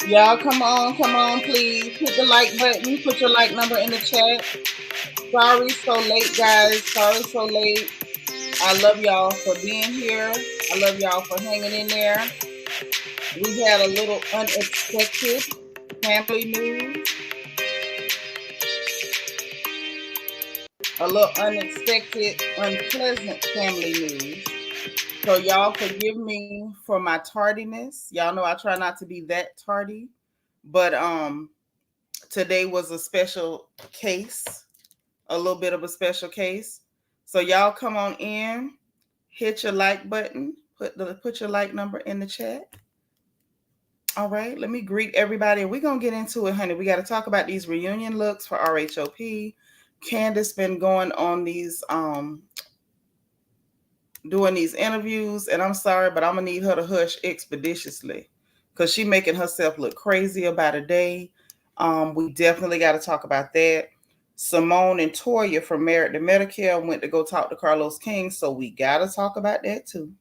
Y'all, come on, please. Hit the like button. Put your like number in the chat. Sorry so late, guys. Sorry so late. I love y'all for being here. I love y'all for hanging in there. We had a little unexpected family news. A little unexpected, unpleasant family news. So y'all forgive me for my tardiness. Y'all know I try not to be that tardy. But today was a special case, a little bit of a special case. So y'all come on in, hit your like button, put your like number in the chat. All right, let me greet everybody. We're gonna get into it, honey. We got to talk about these reunion looks for RHOP. Candiace been going on these doing these interviews, and I'm sorry, but I'm gonna need her to hush expeditiously because she making herself look crazy about a day. We definitely got to talk about that. Simone and Toya from Married to Medicare went to go talk to Carlos King, so we got to talk about that too.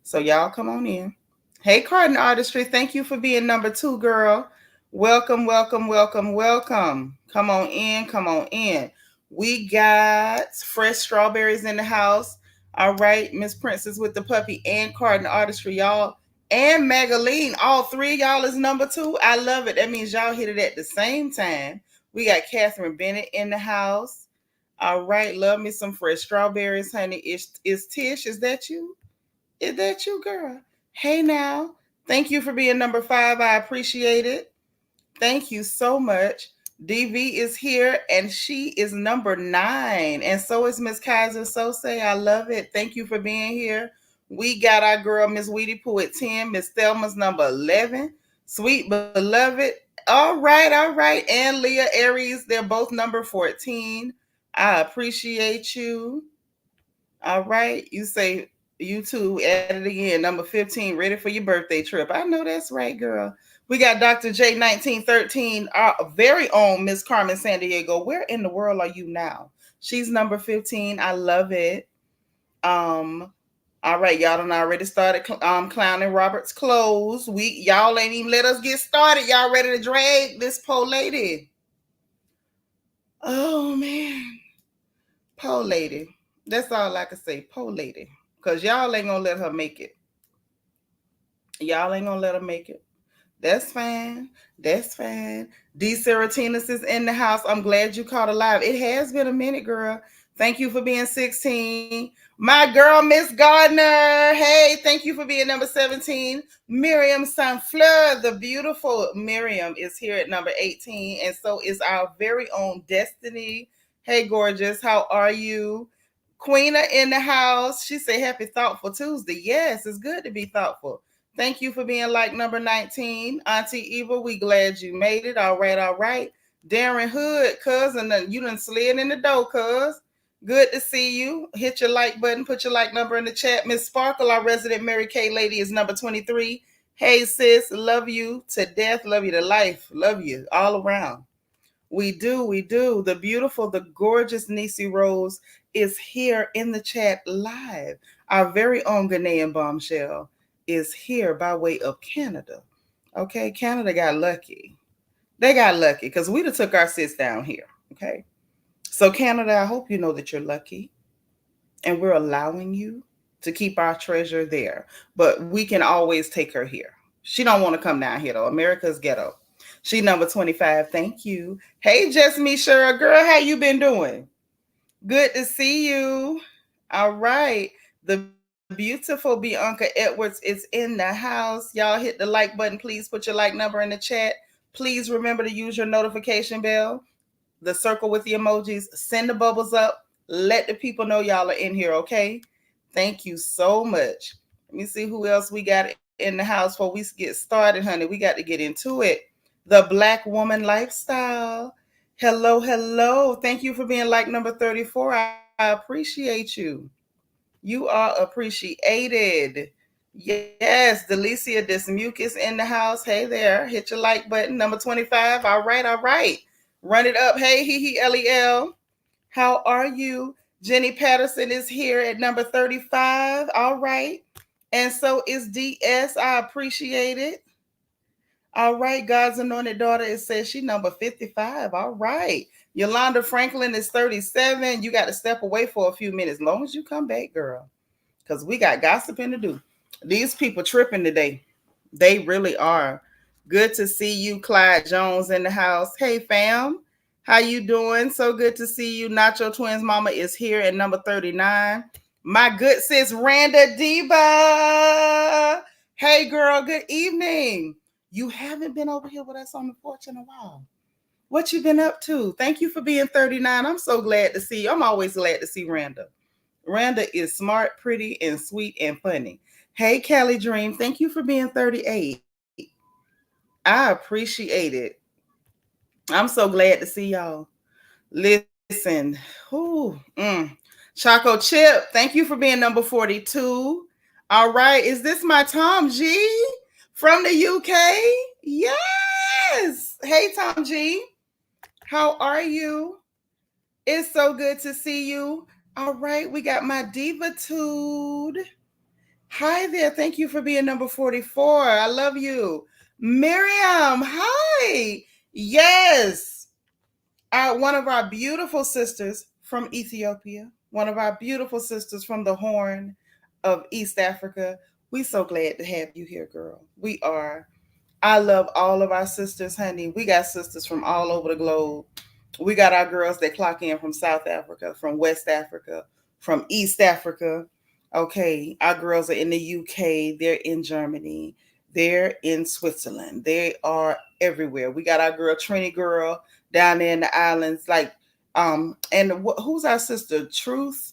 So y'all come on in. Hey, Carden Artistry, thank you for being number 2, girl. Welcome, welcome, welcome, welcome. Come on in, come on in. We got fresh strawberries in the house. All right, Miss Princess with the puppy and Carden Artistry, y'all. And Magaline, all three of y'all is number 2. I love it. That means y'all hit it at the same time. We got Catherine Bennett in the house. All right, love me some fresh strawberries, honey. Is Tish, is that you? Is that you, girl? Hey now. Thank you for being number 5. I appreciate it. Thank you so much. DV is here and she is number 9. And so is Miss Kaiser Sose. I love it. Thank you for being here. We got our girl, Miss Weedy Pooh at 10. Miss Thelma's number 11. Sweet beloved. All right, all right. And Leah Aries, they're both number 14. I appreciate you. All right. You say you two at it again. Number 15, ready for your birthday trip. I know that's right, girl. We got Dr. J 1913, our very own Miss Carmen Sandiego. Where in the world are you now? She's number 15. I love it. All right, y'all done already started clowning Robert's clothes. Y'all ain't even let us get started. Y'all ready to drag this poor lady? Oh man. Poor lady. That's all I can say. Poor lady. Because y'all ain't going to let her make it. Y'all ain't going to let her make it. That's fine. That's fine. D. Seratinas is in the house. I'm glad you caught alive. It has been a minute, girl. Thank you for being 16. My girl, Miss Gardner. Hey, thank you for being number 17. Miriam Sanfleur, the beautiful Miriam, is here at number 18. And so is our very own Destiny. Hey, gorgeous. How are you? Queena in the house. She said, happy Thoughtful Tuesday. Yes, it's good to be thoughtful. Thank you for being like number 19. Auntie Eva, we glad you made it. All right, all right. Darren Hood, cousin, you done slid in the door, cuz. Good to see you. Hit your like button. Put your like number in the chat. Miss Sparkle, our resident Mary Kay lady, is number 23. Hey, sis. Love you to death. Love you to life. Love you all around. We do, we do. The beautiful, the gorgeous Nisi Rose is here in the chat live. Our very own Ghanaian bombshell is here by way of Canada. Okay, Canada got lucky. They got lucky because we'd have took our sis down here. Okay. So Canada, I hope you know that you're lucky and we're allowing you to keep our treasure there. But we can always take her here. She don't want to come down here though. America's ghetto. She number 25. Thank you. Hey, Just Me, Cheryl. Girl, how you been doing? Good to see you. All right. The beautiful Bianca Edwards is in the house. Y'all hit the like button. Please put your like number in the chat. Please remember to use your notification bell, the circle with the emojis. Send the bubbles up. Let the people know y'all are in here, okay? Thank you so much. Let me see who else we got in the house before we get started, honey. We got to get into it. The Black Woman Lifestyle. Hello, hello. Thank you for being like number 34. I appreciate you. You are appreciated. Yes, Delicia Dismucus in the house. Hey there. Hit your like button. Number 25. All right, all right. Run it up. Hey, Lel. How are you? Jenny Patterson is here at number 35. All right. And so is DS. I appreciate it. All right, God's anointed daughter, it says she number 55. All right. Yolanda Franklin is 37. You got to step away for a few minutes. As long as you come back, girl. Because we got gossiping to do. These people tripping today. They really are. Good to see you, Clyde Jones, in the house. Hey, fam. How you doing? So good to see you. Nacho Twins Mama is here at number 39. My good sis, Randa Diva. Hey, girl. Good evening. You haven't been over here with us on the porch in a while. What you been up to? Thank you for being 39. I'm so glad to see you. I'm always glad to see Randa. Randa is smart, pretty, and sweet and funny. Hey, Kelly Dream. Thank you for being 38. I appreciate it. I'm so glad to see y'all. Listen. Choco Chip, thank you for being number 42. All right. Is this my Tom G from the UK? Yes. Hey, Tom G. How are you? It's so good to see you. All right. We got my Divatude. Hi there. Thank you for being number 44. I love you. Miriam, hi. Yes. One of our beautiful sisters from Ethiopia, one of our beautiful sisters from the Horn of East Africa. We so glad to have you here, girl. We are. I love all of our sisters, honey. We got sisters from all over the globe. We got our girls that clock in from South Africa, from West Africa, from East Africa. Okay, our girls are in the UK, they're in Germany, they're in Switzerland, they are everywhere. We got our girl Trini girl down there in the islands, like who's our sister? Truth.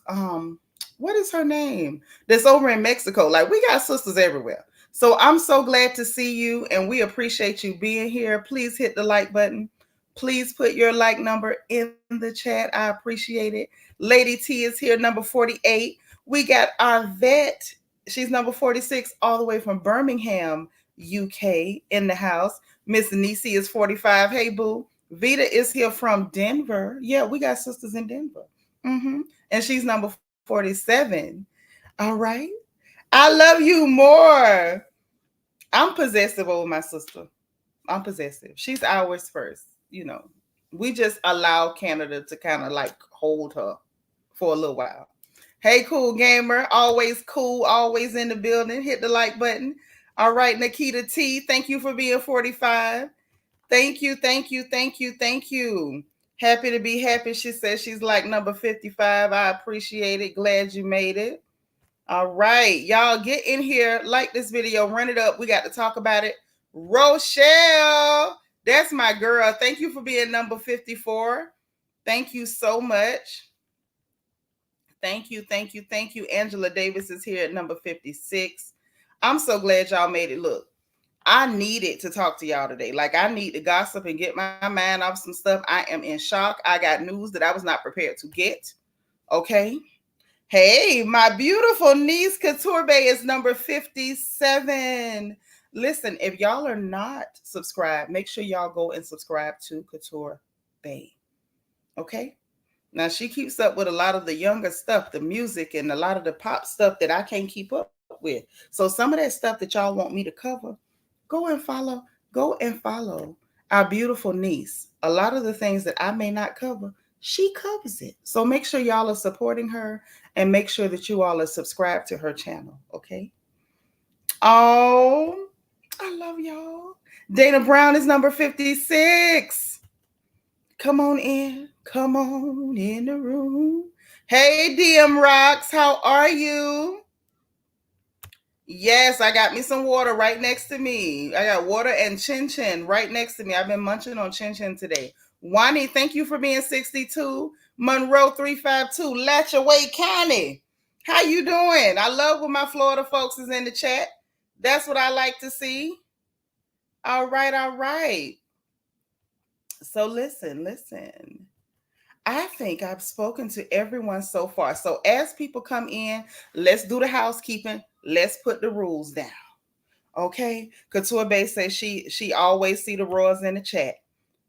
What is her name? That's over in Mexico. Like we got sisters everywhere. So I'm so glad to see you, and we appreciate you being here. Please hit the like button. Please put your like number in the chat. I appreciate it. Lady T is here, number 48. We got our vet. She's number 46, all the way from Birmingham, UK, in the house. Miss Nisi is 45. Hey, boo. Vita is here from Denver. Yeah, we got sisters in Denver. And she's number 47. All right. I love you more. I'm possessive over my sister. I'm possessive. She's ours first. We just allow Canada to kind of like hold her for a little while. Hey, cool gamer. Always cool. Always in the building. Hit the like button. All right, Nikita T. Thank you for being 45. Thank you. Thank you. Thank you. Thank you. Happy to be happy. She says she's like number 55. I appreciate it. Glad you made it. All right. Y'all get in here. Like this video. Run it up. We got to talk about it. Rochelle. That's my girl. Thank you for being number 54. Thank you so much. Thank you, thank you, thank you. Angela Davis is here at number 56. I'm so glad y'all made it. Look, I needed to talk to y'all today. Like, I need to gossip and get my mind off some stuff. I am in shock. I got news that I was not prepared to get. Okay. Hey, my beautiful niece, Couture Bay, is number 57. Listen, if y'all are not subscribed, make sure y'all go and subscribe to Couture Bay. Okay? Now, she keeps up with a lot of the younger stuff, the music, and a lot of the pop stuff that I can't keep up with. So some of that stuff that y'all want me to cover, go and follow our beautiful niece. A lot of the things that I may not cover, she covers it. So make sure y'all are supporting her and make sure that you all are subscribed to her channel, okay? Oh, I love y'all. Dana Brown is number 56. Come on in the room. Hey, DM Rocks, how are you? Yes, I got me some water right next to me. I got water and Chin Chin right next to me. I've been munching on Chin Chin today. Wani, thank you for being 62. Monroe 352, Latchaway County. How you doing? I love when my Florida folks is in the chat. That's what I like to see. All right, all right. So listen. I think I've spoken to everyone so far. So as people come in, let's do the housekeeping. Let's put the rules down. Okay? Couture Bay says she always see the royals in the chat.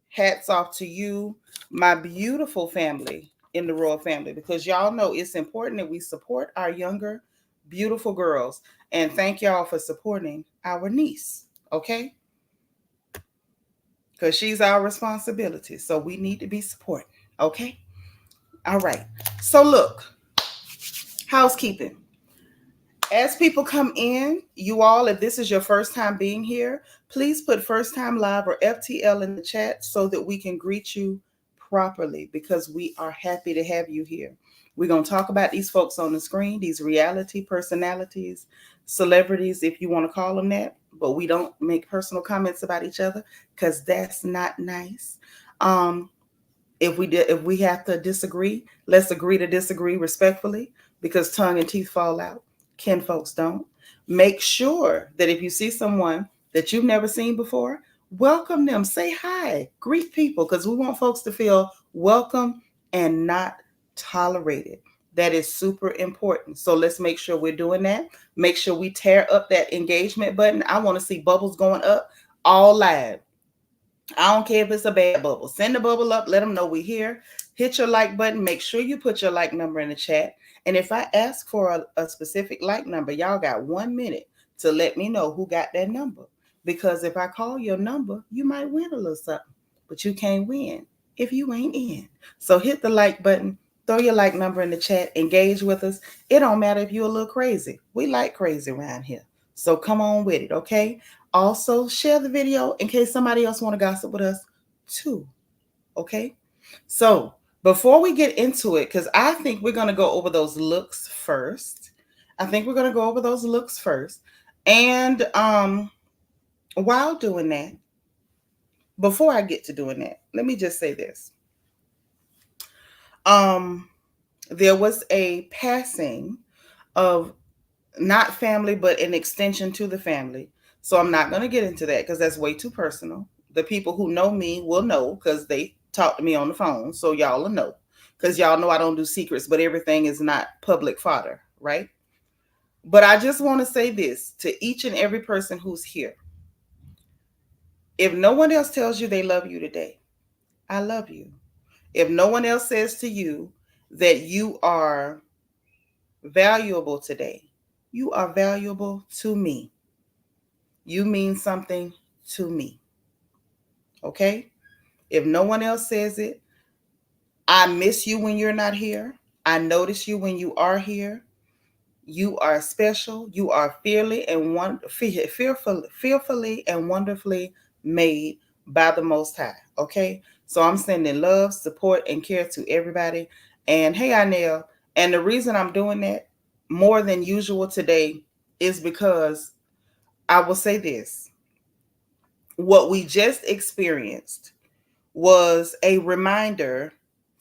Hats off to you, my beautiful family in the royal family, because y'all know it's important that we support our younger, beautiful girls. And thank y'all for supporting our niece. Okay? because she's our responsibility. So we need to be supporting. Okay. All right. So look, housekeeping. As people come in, you all, if this is your first time being here, please put first time live or FTL in the chat so that we can greet you properly, because we are happy to have you here. We're going to talk about these folks on the screen, these reality personalities, celebrities, if you want to call them that, but we don't make personal comments about each other because that's not nice. Um, if we have to disagree, let's agree to disagree respectfully, because tongue and teeth fall out. Kin folks don't. Make sure that if you see someone that you've never seen before, welcome them. Say hi. Greet people, because we want folks to feel welcome and not tolerated. That is super important. So let's make sure we're doing that. Make sure we tear up that engagement button. I want to see bubbles going up all live. I don't care if it's a bad bubble. Send the bubble up. Let them know we're here. Hit your like button. Make sure you put your like number in the chat. And if I ask for a specific like number, y'all got 1 minute to let me know who got that number. Because if I call your number, you might win a little something. But you can't win if you ain't in. So hit the like button. Throw your like number in the chat. Engage with us. It don't matter if you're a little crazy. We like crazy around here. So come on with it, okay? Also, share the video in case somebody else want to gossip with us too. Okay? So, before we get into it, because I think we're going to go over those looks first. And while doing that, before I get to doing that, let me just say this. There was a passing of not family, but an extension to the family. So I'm not going to get into that because that's way too personal. The people who know me will know because they talk to me on the phone. So y'all will know, because y'all know I don't do secrets, but everything is not public fodder, right? But I just want to say this to each and every person who's here. If no one else tells you they love you today, I love you. If no one else says to you that you are valuable today, you are valuable to me. You mean something to me. Okay? If no one else says it, I miss you when you're not here. I notice you when you are here. You are special. You are fearfully and wonderfully made by the Most High. Okay? So I'm sending love, support, and care to everybody. And hey, Inell, and the reason I'm doing that more than usual today is because I will say this. What we just experienced was a reminder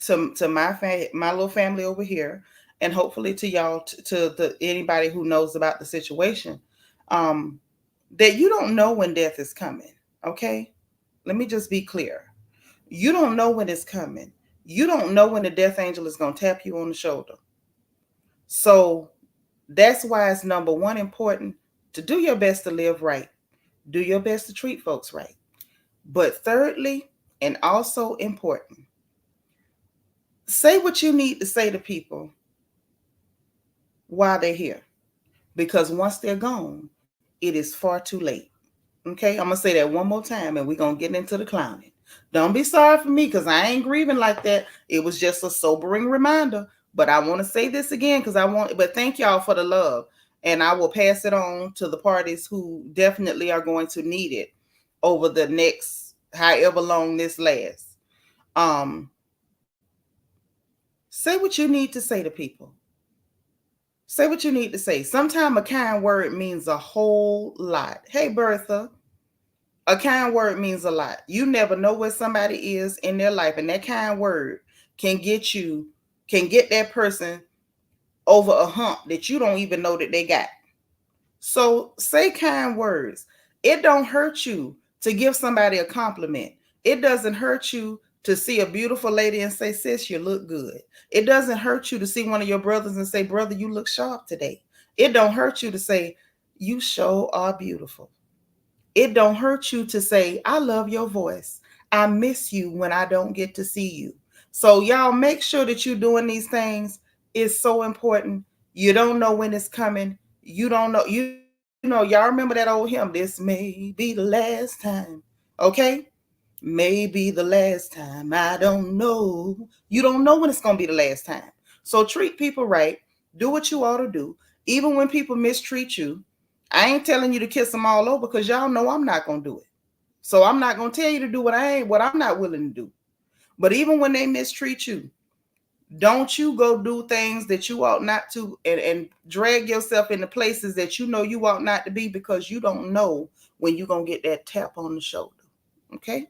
to my little family over here, and hopefully to y'all, to the anybody who knows about the situation, um, that you don't know when death is coming. Okay, let me just be clear. You don't know when it's coming. You don't know when the death angel is going to tap you on the shoulder. So that's why it's number one important to do your best to live right. Do your best to treat folks right. But thirdly, and also important, say what you need to say to people while they're here. Because once they're gone, it is far too late. Okay, I'm going to say that one more time and we're going to get into the clowning. Don't be sorry for me because I ain't grieving like that. It was just a sobering reminder. But I want to say this again because but thank y'all for the love. And I will pass it on to the parties who definitely are going to need it over the next however long this lasts. Say what you need to say to people. Say what you need to say. Sometimes a kind word means a whole lot. Hey, Bertha, a kind word means a lot. You never know where somebody is in their life, and that kind word can get that person over a hump that you don't even know that they got. So say kind words. It don't hurt you to give somebody a compliment. It doesn't hurt you to see a beautiful lady and say, sis, you look good. It doesn't hurt you to see one of your brothers and say, brother, you look sharp today. It don't hurt you to say, you sure are beautiful. It don't hurt you to say, I love your voice. I miss you when I don't get to see you. So y'all make sure that you're doing these things. It's so important. You don't know when it's coming. You don't know. Y'all remember that old hymn, this may be the last time. Okay? Maybe the last time. I don't know. You don't know when it's going to be the last time. So treat people right. Do what you ought to do. Even when people mistreat you, I ain't telling you to kiss them all over because y'all know I'm not going to do it. So I'm not going to tell you to do what I'm not willing to do. But even when they mistreat you, don't you go do things that you ought not to and drag yourself into places that you know you ought not to be because you don't know when you're going to get that tap on the shoulder. Okay?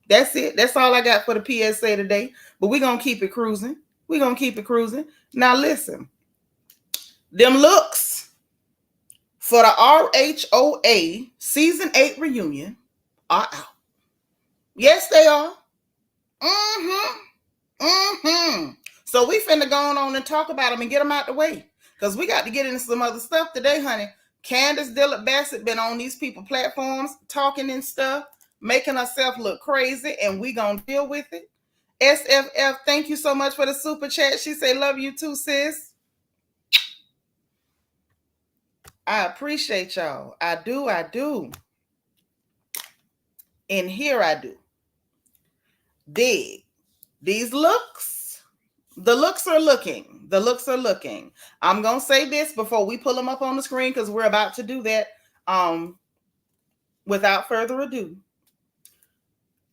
That's it. That's all I got for the PSA today. But we're going to keep it cruising. We're going to keep it cruising. Now, listen. Them looks for the RHOA Season 8 reunion are out. Yes, they are. So we finna go on and talk about them and get them out the way. Because we got to get into some other stuff today, honey. Candiace Dillard Bassett been on these people platforms talking and stuff, making herself look crazy, and we gonna deal with it. SFF, thank you so much for the super chat. She said, love you too, sis. I appreciate y'all. I do. And here I do. Dig. These looks, the looks are looking. I'm going to say this before we pull them up on the screen because we're about to do that. Without further ado,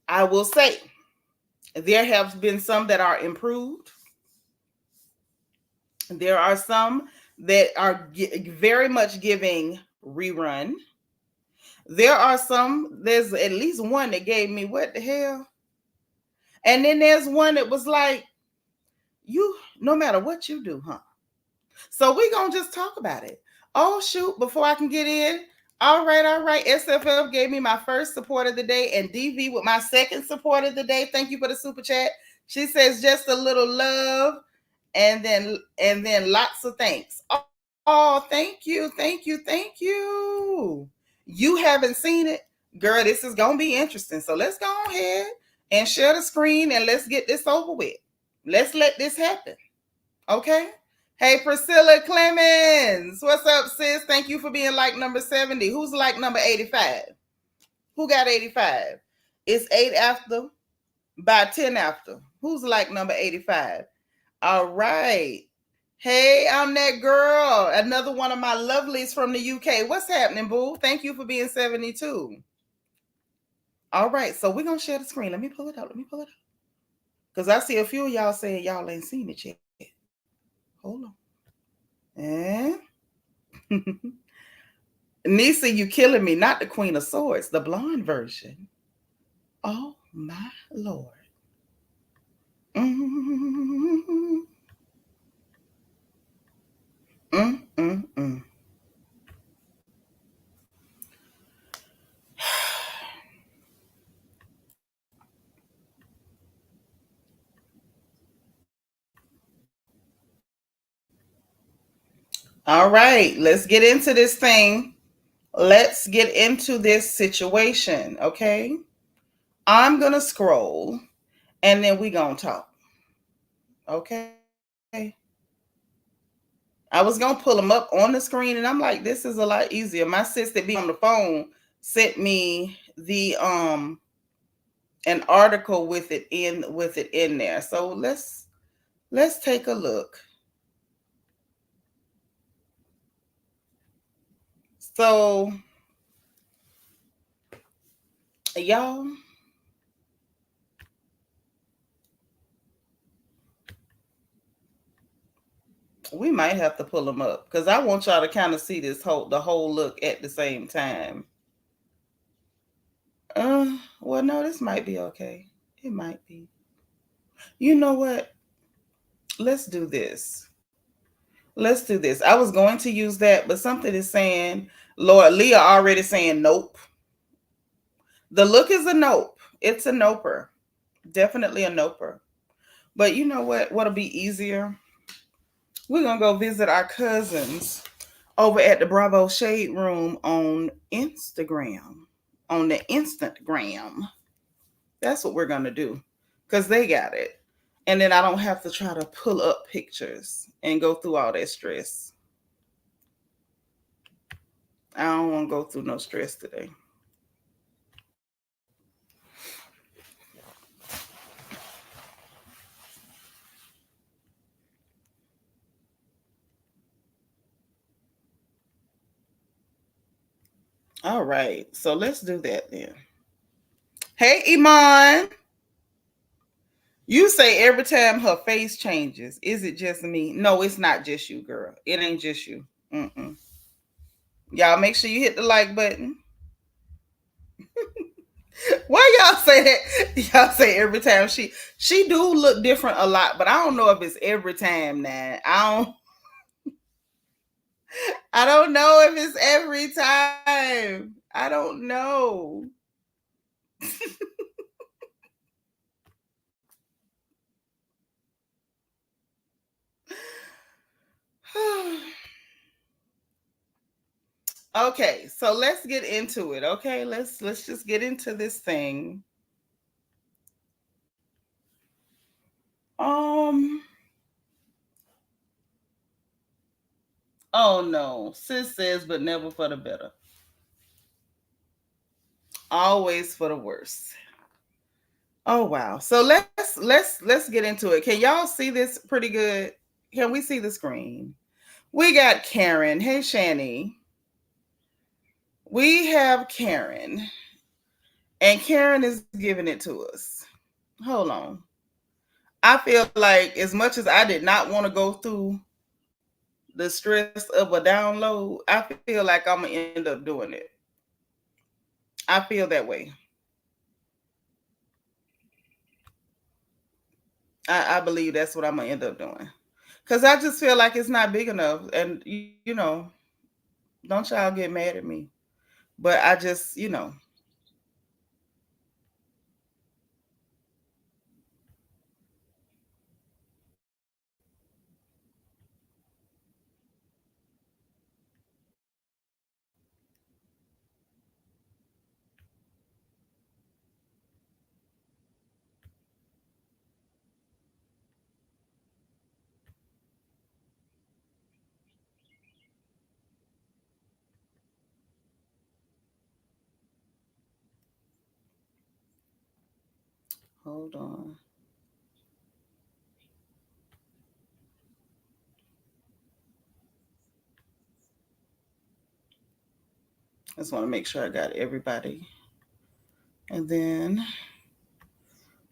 I will say there have been some that are improved. There are some that are very much giving rerun. There's at least one that gave me what the hell. And then there's one that was like, no matter what you do, huh? So we're going to just talk about it. Oh, shoot, before I can get in. All right. SFF gave me my first support of the day and DV with my second support of the day. Thank you for the super chat. She says just a little love and then lots of thanks. Oh, thank you. You haven't seen it? Girl, this is going to be interesting. So let's go ahead and share the screen and let's get this over with. Let's let this happen. Okay? Hey, Priscilla Clemens. What's up, sis? Thank you for being like number 70. Who's like number 85? Who got 85? It's 8 after by 10 after. Who's like number 85? All right. Hey, I'm that girl. Another one of my lovelies from the UK. What's happening, boo? Thank you for being 72. All right. So we're going to share the screen. Let me pull it up. Because I see a few of y'all saying y'all ain't seen it yet. Hold on. And Nisa, you killing me. Not the Queen of Swords, the blonde version. Oh my Lord. All right, let's get into this thing. Let's get into this situation, okay? I'm going to scroll and then we going to talk. Okay? I was going to pull them up on the screen and I'm like, this is a lot easier. My sister be on the phone sent me the an article with it in there. So let's take a look. So y'all, we might have to pull them up because I want y'all to kind of see the whole look at the same time. Well, no, this might be okay. It might be. You know what? Let's do this. I was going to use that, but something is saying, Lord, Leah already saying nope. The look is a nope. It's a noper. Definitely a noper. But you know what? What'll be easier? We're going to go visit our cousins over at the Bravo Shade Room on Instagram. On the Instagram. That's what we're going to do. Because they got it. And then I don't have to try to pull up pictures and go through all that stress. I don't want to go through no stress today. All right. So let's do that then. Hey, Iman. You say every time her face changes, is it just me? No, it's not just you, girl. It ain't just you. Mm-mm. Y'all make sure you hit the like button. Why y'all say that? Y'all say every time she do look different a lot, but I don't know if it's every time now. I don't know if it's every time. I don't know. Okay, so let's get into it. Okay, let's just get into this thing. Um. Oh no, sis says, but never for the better. Always for the worse. Oh wow. So let's get into it. Can y'all see this pretty good? Can we see the screen? We got Karen. Hey Shani. We have Karen. And Karen is giving it to us. Hold on. I feel like as much as I did not want to go through the stress of a download, I feel like I'm gonna end up doing it. I feel that way. I believe that's what I'm gonna end up doing. Cause I just feel like it's not big enough. And you know, don't y'all get mad at me. But I just, hold on. I just want to make sure I got everybody. And then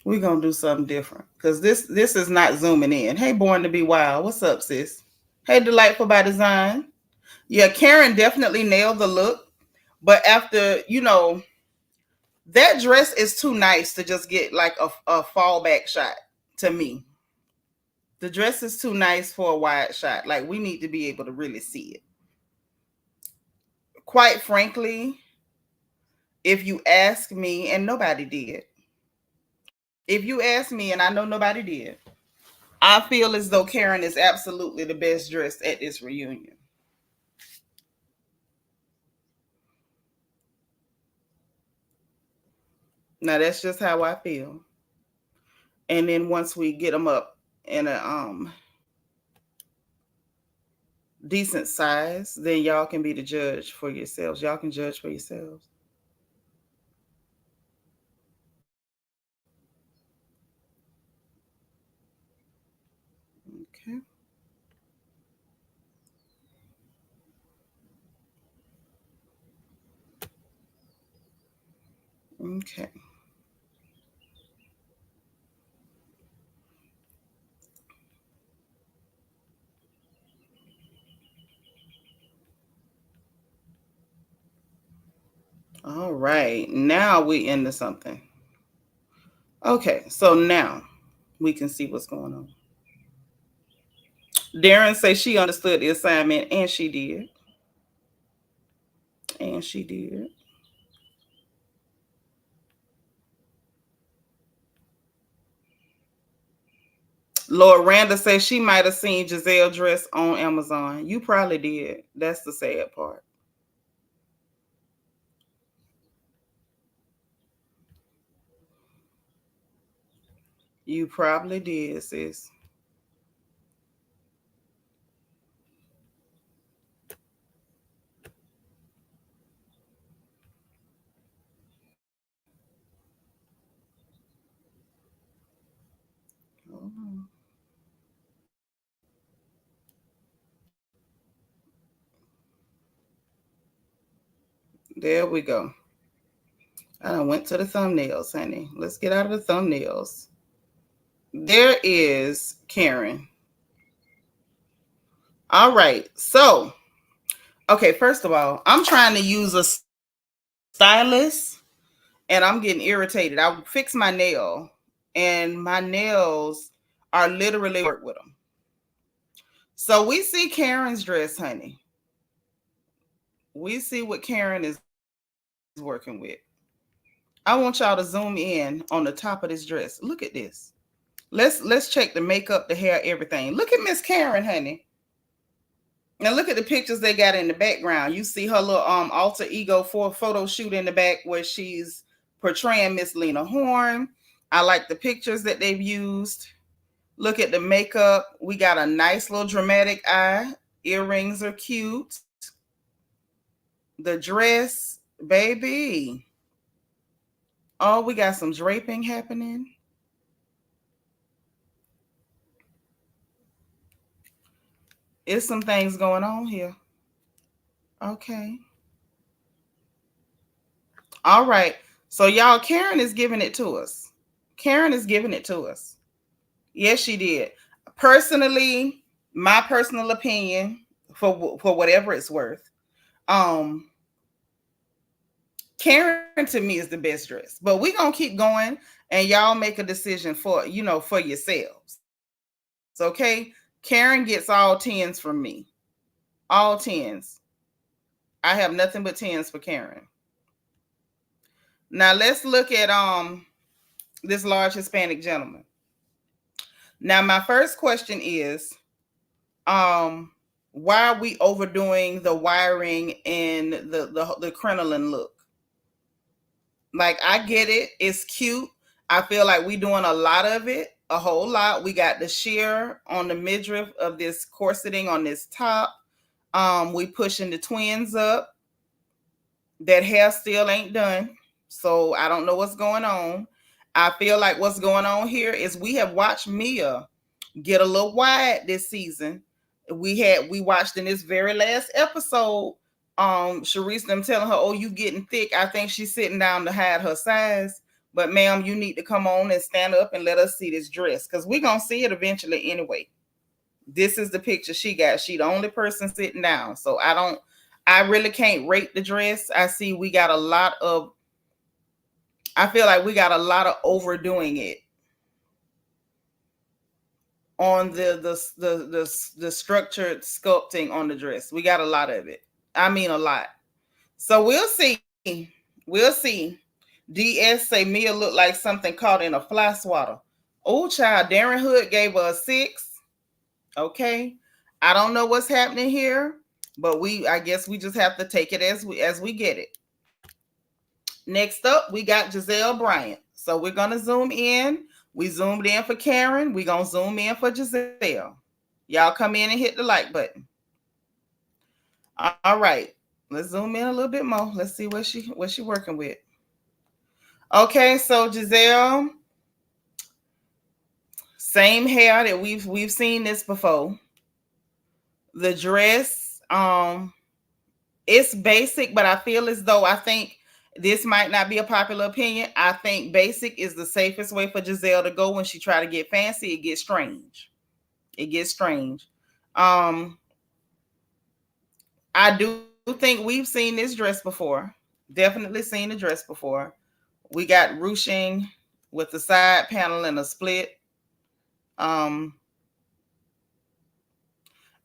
we're gonna do something different. Cause this is not zooming in. Hey, Born to Be Wild. What's up, sis? Hey, Delightful by Design. Yeah, Karen definitely nailed the look. But after, that dress is too nice to just get like a fallback shot to me. The dress is too nice for a wide shot. Like we need to be able to really see it. Quite frankly, if you ask me, and nobody did, if you ask me, and I know nobody did, I feel as though Karen is absolutely the best dressed at this reunion. Now that's just how I feel. And then once we get them up in a decent size, then y'all can be the judge for yourselves. Y'all can judge for yourselves. Okay. Okay. All right. Now we into something. Okay. So now we can see what's going on. Darren says she understood the assignment, and she did. And she did. Lord Randa says she might have seen Giselle dress on Amazon. You probably did. That's the sad part. You probably did, sis. Hold on. There we go. I done went to the thumbnails, honey. Let's get out of the thumbnails. There is Karen. All right. So, okay, first of all, I'm trying to use a stylus and I'm getting irritated. I fixed my nail and my nails are literally work with them. So we see Karen's dress, honey. We see what Karen is working with. I want y'all to zoom in on the top of this dress. Look at this. Let's check the makeup, the hair, everything. Look at Miss Karen, honey. Now look at the pictures they got in the background. You see her little alter ego for a photo shoot in the back where she's portraying Miss Lena Horne. I like the pictures that they've used. Look at the makeup. We got a nice little dramatic eye. Earrings are cute. The dress, baby. Oh, we got some draping happening. It's some things going on here. Okay. All right. So y'all, Karen is giving it to us. Karen is giving it to us. Yes, she did. Personally, my personal opinion, for whatever it's worth, Karen to me is the best dress. But we're gonna keep going and y'all make a decision for yourselves. It's okay. Karen gets all 10s from me. All 10s. I have nothing but 10s for Karen. Now let's look at this large Hispanic gentleman. Now my first question is, why are we overdoing the wiring and the crinoline look? Like, I get it, it's cute. I feel like we're doing a lot of it, a whole lot. We got the sheer on the midriff of this corseting on this top. We pushing the twins up. That hair still ain't done, so I don't know what's going on. I feel like what's going on here is we have watched Mia get a little wide this season. We watched in this very last episode, Sharice them telling her, "Oh, you getting thick." I think she's sitting down to hide her size. But ma'am, you need to come on and stand up and let us see this dress, because we're gonna see it eventually anyway. This is the picture she got. She the only person sitting down. So I really can't rate the dress. I feel like we got a lot of overdoing it on the structured sculpting on the dress. We got a lot of it. I mean, a lot. So we'll see. We'll see. DS say Mia looked like something caught in a fly swatter. Oh, child, Darren Hood gave her a 6. Okay. I don't know what's happening here, but I guess we just have to take it as we get it. Next up, we got Giselle Bryant. So we're gonna zoom in. We zoomed in for Karen. We're gonna zoom in for Giselle. Y'all come in and hit the like button. All right. Let's zoom in a little bit more. Let's see what she working with. Okay, so Giselle, same hair that we've seen this before. The dress, it's basic, but I feel as though, I think this might not be a popular opinion. I think basic is the safest way for Giselle to go. When she try to get fancy, it gets strange. It gets strange. I do think we've seen this dress before. Definitely seen the dress before. We got ruching with the side panel and a split.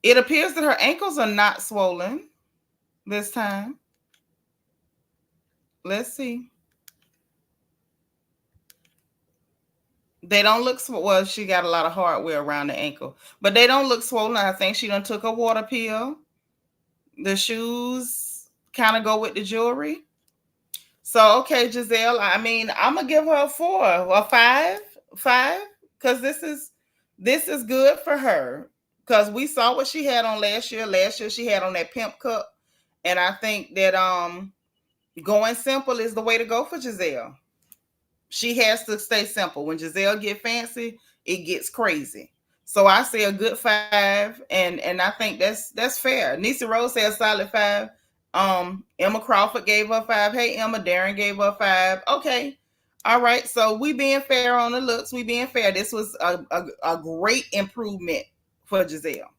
It appears that her ankles are not swollen this time. Let's see. They don't look, well, she got a lot of hardware around the ankle, but they don't look swollen. I think she done took a water pill. The shoes kind of go with the jewelry. So, okay, Giselle, I mean, I'm going to give her a 4 or 5, because this is good for her, because we saw what she had on last year. Last year she had on that pimp cup, and I think that going simple is the way to go for Giselle. She has to stay simple. When Giselle get fancy, it gets crazy. So I say a good 5, and I think that's fair. Nisa Rose said a solid 5. Emma Crawford gave her 5. Hey, Emma. Darren gave her 5. Okay. All right. So we being fair on the looks. We being fair. This was a great improvement for Giselle.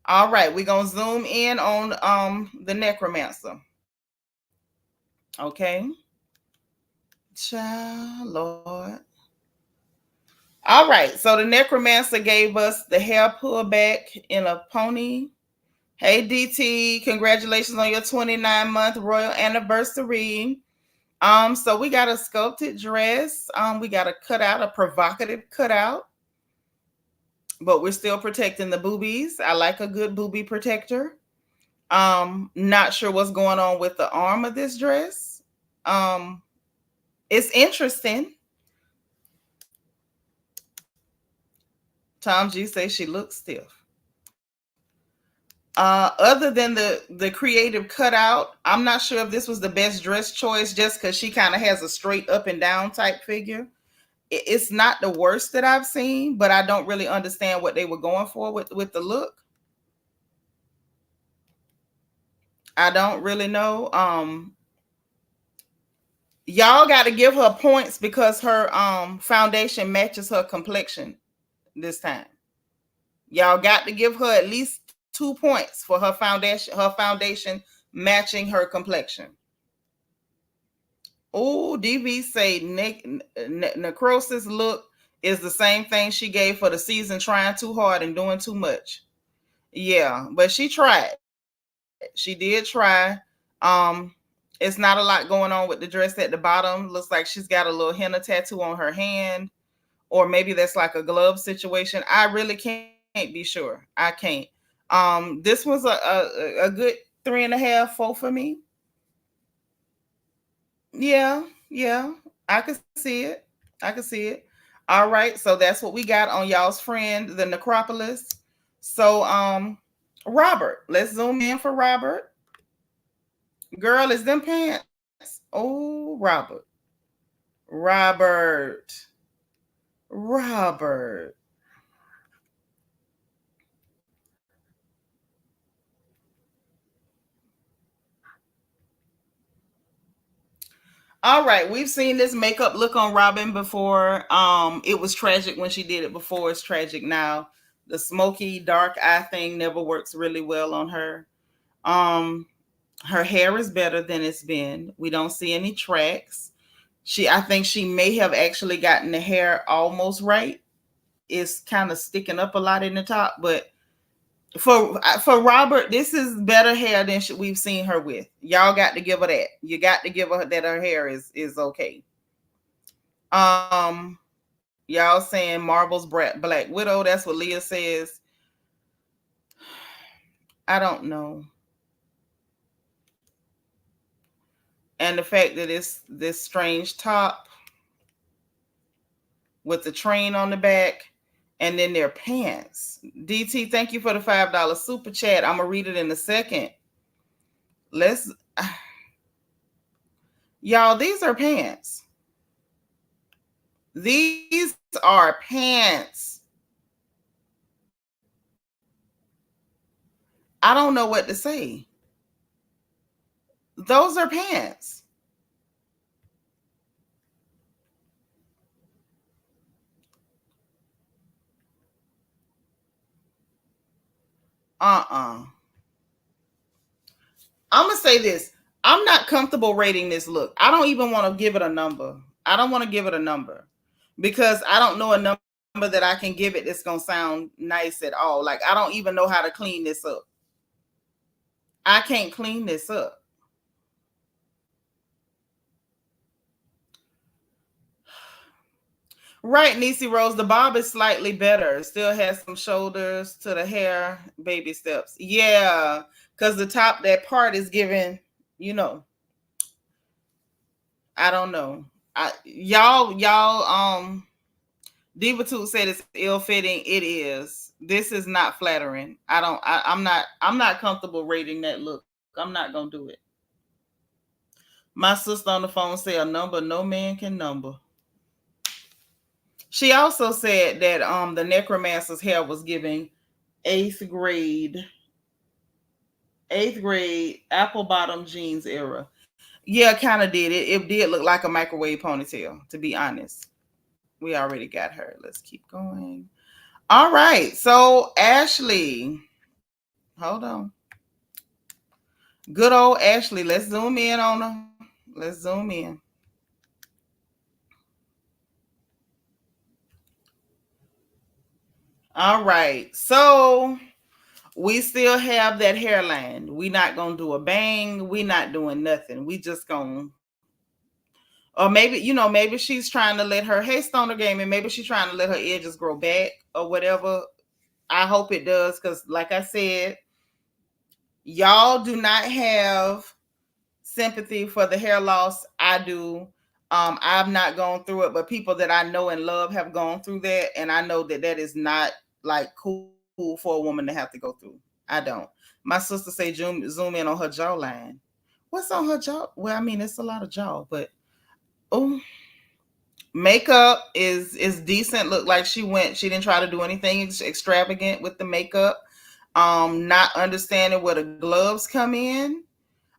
All right. We're going to zoom in on the necromancer. Okay. Child, Lord. All right. So the necromancer gave us the hair pullback in a pony. Hey, DT. Congratulations on your 29-month royal anniversary. So we got a sculpted dress. We got a cutout, a provocative cutout, but we're still protecting the boobies. I like a good boobie protector. Not sure what's going on with the arm of this dress. It's interesting. Tom G says she looks stiff. Other than the creative cutout, I'm not sure if this was the best dress choice just because she kind of has a straight up and down type figure. It's not the worst that I've seen, but I don't really understand what they were going for with the look. I don't really know. Y'all got to give her points because her foundation matches her complexion this time. Y'all got to give her at least 2 points for her foundation matching her complexion. Oh, DV say necrosis look is the same thing she gave for the season, trying too hard and doing too much. Yeah, but she tried. She did try. It's not a lot going on with the dress at the bottom. Looks like she's got a little henna tattoo on her hand, or maybe that's like a glove situation. I really can't be sure. I can't. This was a good 3.5, 4 for me. Yeah, yeah, I could see it. I could see it. All right, so that's what we got on y'all's friend, the Necropolis. So, Robert, let's zoom in for Robert. Girl, is them pants? Oh, Robert, Robert, Robert. All right, we've seen this makeup look on Robin before. It was tragic when she did it before. It's tragic now. The smoky dark eye thing never works really well on her. Um, her hair is better than it's been. We don't see any tracks. I think she may have actually gotten the hair almost right. It's kind of sticking up a lot in the top, but for Robert, this is better hair than we've seen her with. Y'all got to give her that. You got to give her that her hair is okay. Um, y'all saying Marvel's Black Widow. That's what Leah says. I don't know. And the fact that it's this strange top with the train on the back, and then their pants. DT, thank you for the $5 super chat. I'm gonna read it in a second. Let's, y'all. These are pants. These are pants. I don't know what to say. Those are pants. Uh-uh. I'm gonna say this. I'm not comfortable rating this look. I don't even want to give it a number. I don't want to give it a number because I don't know a number that I can give it that's gonna sound nice at all. Like I don't even know how to clean this up. I can't clean this up. Right, Nisi Rose. The bob is slightly better. Still has some shoulders to the hair, baby steps. Yeah, because the top, that part is giving, you know, I don't know. Y'all, Diva Toot said it's ill fitting. It is. This is not flattering. I'm not comfortable rating that look. I'm not gonna do it. My sister on the phone said a number no man can number. She also said that the necromancer's hair was giving eighth grade Eighth grade, apple bottom jeans era. Yeah, kind of did it. It did look like a microwave ponytail, to be honest. We already got her. Let's keep going. All right. So, Ashley, hold on. Good old Ashley. Let's zoom in on her. Let's zoom in. All right. So, we still have that hairline. We not going to do a bang. We not doing nothing. We just going to, or maybe, maybe she's trying to let her, hey, Stoner Game, and maybe she's trying to let her edges grow back or whatever. I hope it does, because like I said, y'all do not have sympathy for the hair loss. I do. I've not gone through it, but people that I know and love have gone through that, and I know that that is not like cool for a woman to have to go through. I don't. My sister say zoom in on her jawline. What's on her jaw? Well, I mean, it's a lot of jaw, but oh, makeup is decent. Look like she didn't try to do anything extravagant with the makeup. Not understanding where the gloves come in.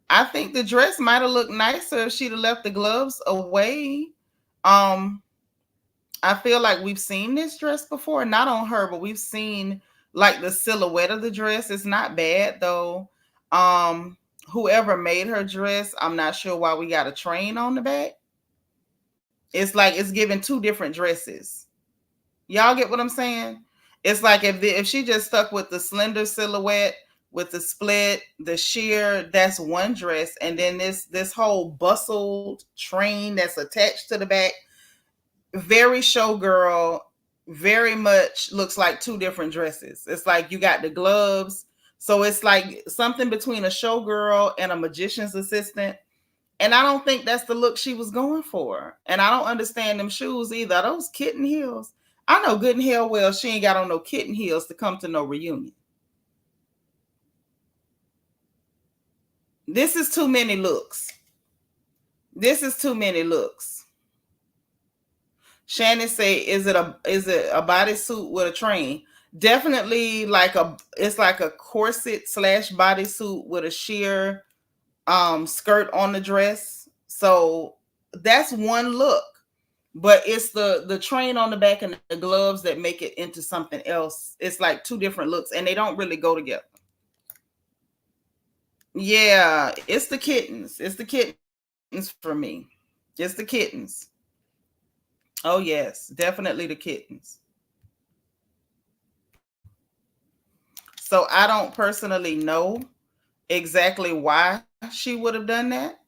I think the dress might have looked nicer if she'd have left the gloves away. Um, I feel like we've seen this dress before, not on her, but we've seen like the silhouette of the dress. It's not bad though. Um, Whoever made her dress, I'm not sure why we got a train on the back. It's like it's giving two different dresses. Y'all get what I'm saying? It's like if she just stuck with the slender silhouette with the split, the sheer, that's one dress, and then this whole bustled train that's attached to the back, very showgirl, very much looks like two different dresses. It's like you got the gloves, so it's like something between a showgirl and a magician's assistant. And I don't think that's the look she was going for. And I don't understand them shoes either. Are those kitten heels? I know good and hell well she ain't got on no kitten heels to come to no reunion. This is too many looks. This is too many looks. Shannon say, is it a bodysuit with a train? Definitely it's like a corset slash bodysuit with a sheer skirt on the dress. So that's one look. But it's the train on the back and the gloves that make it into something else. It's like two different looks, and they don't really go together. Yeah, it's the kittens. It's the kittens for me. It's the kittens. Oh yes, definitely the kittens. So I don't personally know exactly why she would have done that,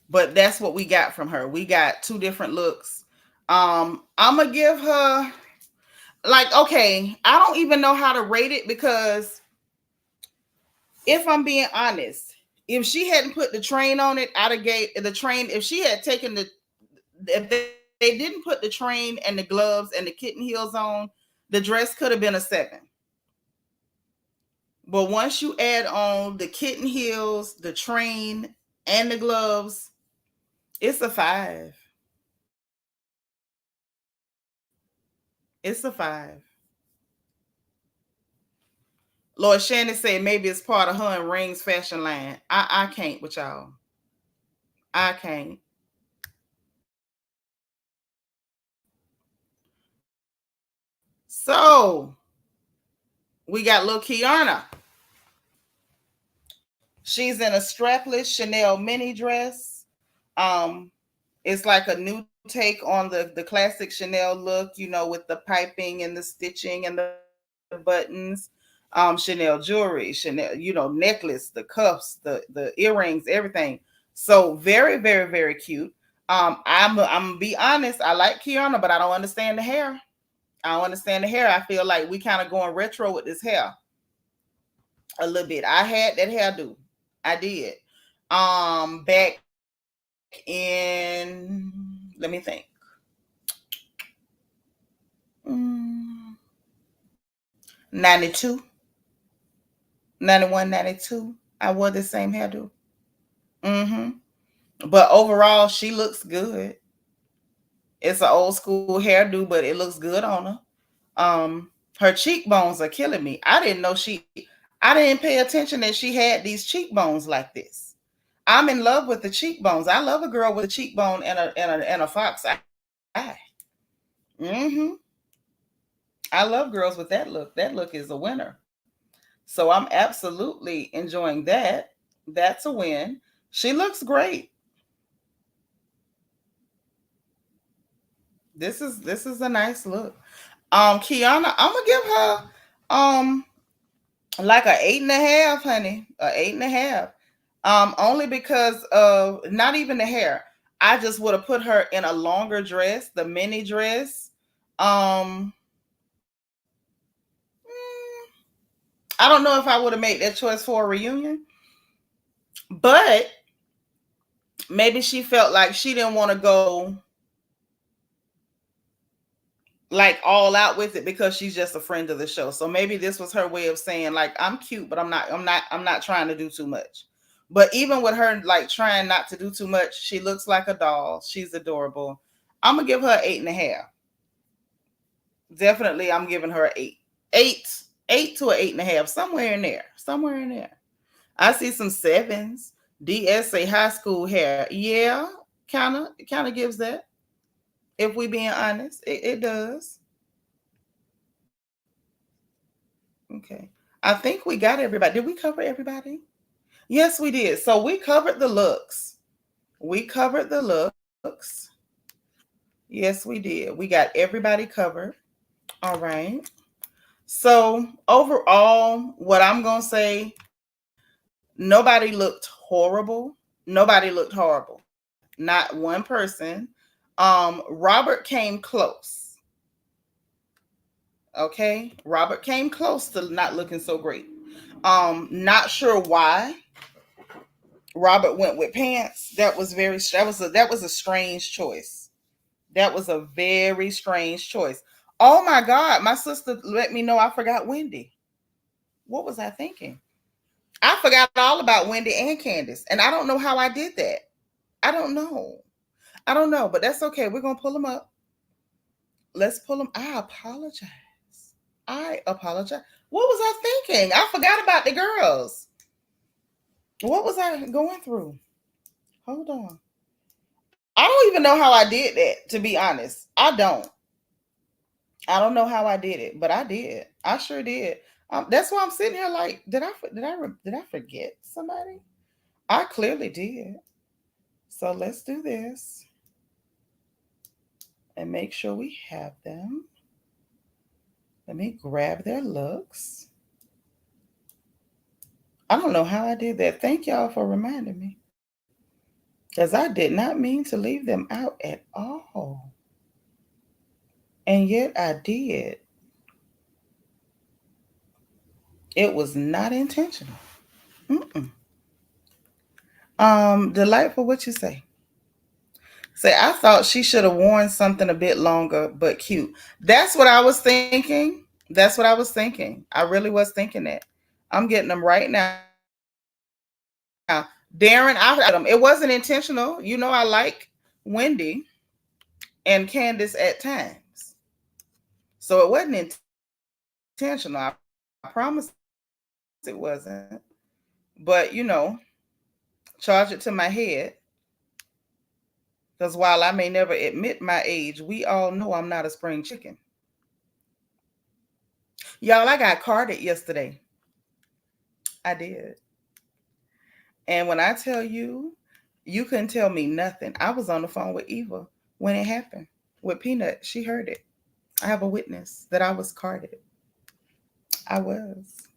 but that's what we got from her. We got two different looks. I'm gonna give her, like, okay, I don't even know how to rate it, because if I'm being honest, if she hadn't put the train on it, I'd have gave the train. If she had taken if they didn't put the train and the gloves and the kitten heels on, the dress could have been a 7. But once you add on the kitten heels, the train, and the gloves, it's a 5. It's a 5. Lord Shannon said maybe it's part of her and Ring's fashion line. I can't with y'all. I can't. So we got little Kiana. She's in a strapless Chanel mini dress. Um, it's like a new take on the classic Chanel look, with the piping and the stitching and the buttons. Chanel jewelry, Chanel, necklace, the cuffs, the earrings, everything. So very, very, very cute. I'm gonna be honest. I like Kiana, but I don't understand the hair. I don't understand the hair. I feel like we kind of going retro with this hair a little bit. I had that hairdo. I did. Back in, let me think. 92, 91, 92. I wore the same hairdo. Mm-hmm. But overall, she looks good. It's an old school hairdo, but it looks good on her. Her cheekbones are killing me. I didn't pay attention that she had these cheekbones like this. I'm in love with the cheekbones. I love a girl with a cheekbone and a fox eye. Mm-hmm. I love girls with that look. That look is a winner. So I'm absolutely enjoying that. That's a win. She looks great. This is a nice look. Kiana, I'm gonna give her like a 8.5, honey. A 8.5. Only because of not even the hair. I just would have put her in a longer dress, the mini dress. Um I don't know if I would have made that choice for a reunion, but maybe she felt like she didn't want to go like all out with it because she's just a friend of the show. So maybe this was her way of saying like I'm cute, but I'm not trying to do too much. But even with her like trying not to do too much, she looks like a doll. She's adorable. I'm gonna give her 8.5. Definitely, I'm giving her 8. 8 to an 8.5, somewhere in there. Somewhere in there. I see some 7s. DS say high school hair. Yeah, kind of gives that. If we being honest, it does. Okay. I think we got everybody. Did we cover everybody? Yes, we did. So we covered the looks. We covered the looks. Yes, we did. We got everybody covered. All right. So overall, what I'm going to say, nobody looked horrible. Nobody looked horrible. Not one person. Robert came close. Okay. Robert came close to not looking so great. Not sure why Robert went with pants. That was a strange choice. That was a very strange choice. Oh my God, my sister let me know I forgot Wendy. What was I thinking? I forgot all about Wendy and Candiace, and I don't know how I did that. I don't know. I don't know, but that's okay. We're gonna pull them up. Let's pull them. I apologize. I apologize. What was I thinking? I forgot about the girls. What was I going through? Hold on. I don't even know how I did that, to be honest. I don't. I don't know how I did it, but I did. I sure did. That's why I'm sitting here like, did I forget somebody? I clearly did. So let's do this and make sure we have them. Let me grab their looks. I don't know how I did that. Thank y'all for reminding me. Because I did not mean to leave them out at all. And yet I did. It was not intentional. Mm-mm. Delightful, what you say? Say, I thought she should have worn something a bit longer, but cute. That's what I was thinking. That's what I was thinking. I really was thinking that. I'm getting them right now. Darren, I got them. It wasn't intentional. You know, I like Wendy and Candiace at times. So it wasn't intentional. I promise it wasn't. But, charge it to my head. Because while I may never admit my age, we all know I'm not a spring chicken. Y'all, I got carded yesterday. I did. And when I tell you, you couldn't tell me nothing. I was on the phone with Eva when it happened with Peanut. She heard it. I have a witness that I was carded. I was.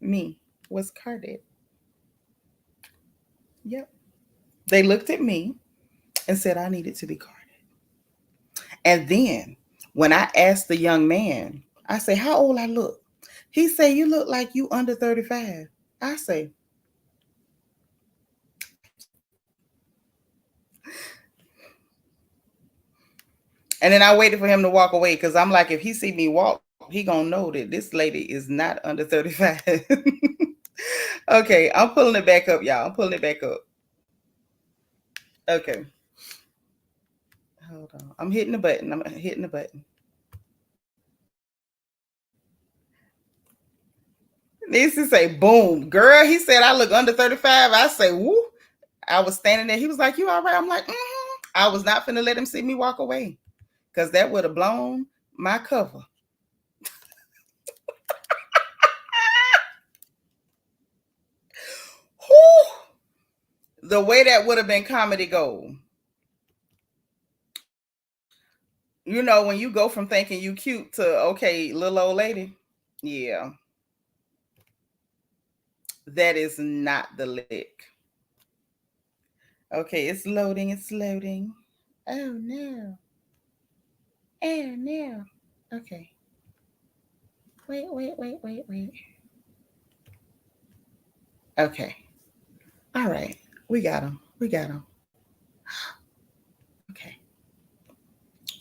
Me was carded. Yep. They looked at me and said I needed to be carded. And then when I asked the young man, I say, how old I look? He say, you look like you under 35. I say, and then I waited for him to walk away because I'm like, if he see me walk, he gonna know that this lady is not under 35. Okay, I'm pulling it back up, y'all. I'm pulling it back up. Okay. Hold on. I'm hitting the button. Needs to say, boom. Girl, he said I look under 35. I say, woo. I was standing there. He was like, you all right? I'm like, mm-hmm. I was not finna let him see me walk away. Because that would have blown my cover. Whew. The way that would have been comedy gold. You know, when you go from thinking you cute to, okay, little old lady. Yeah. That is not the lick. Okay, it's loading. It's loading. Oh, no. Oh, no. Okay. Wait. Okay. All right. We got him. We got him. Okay.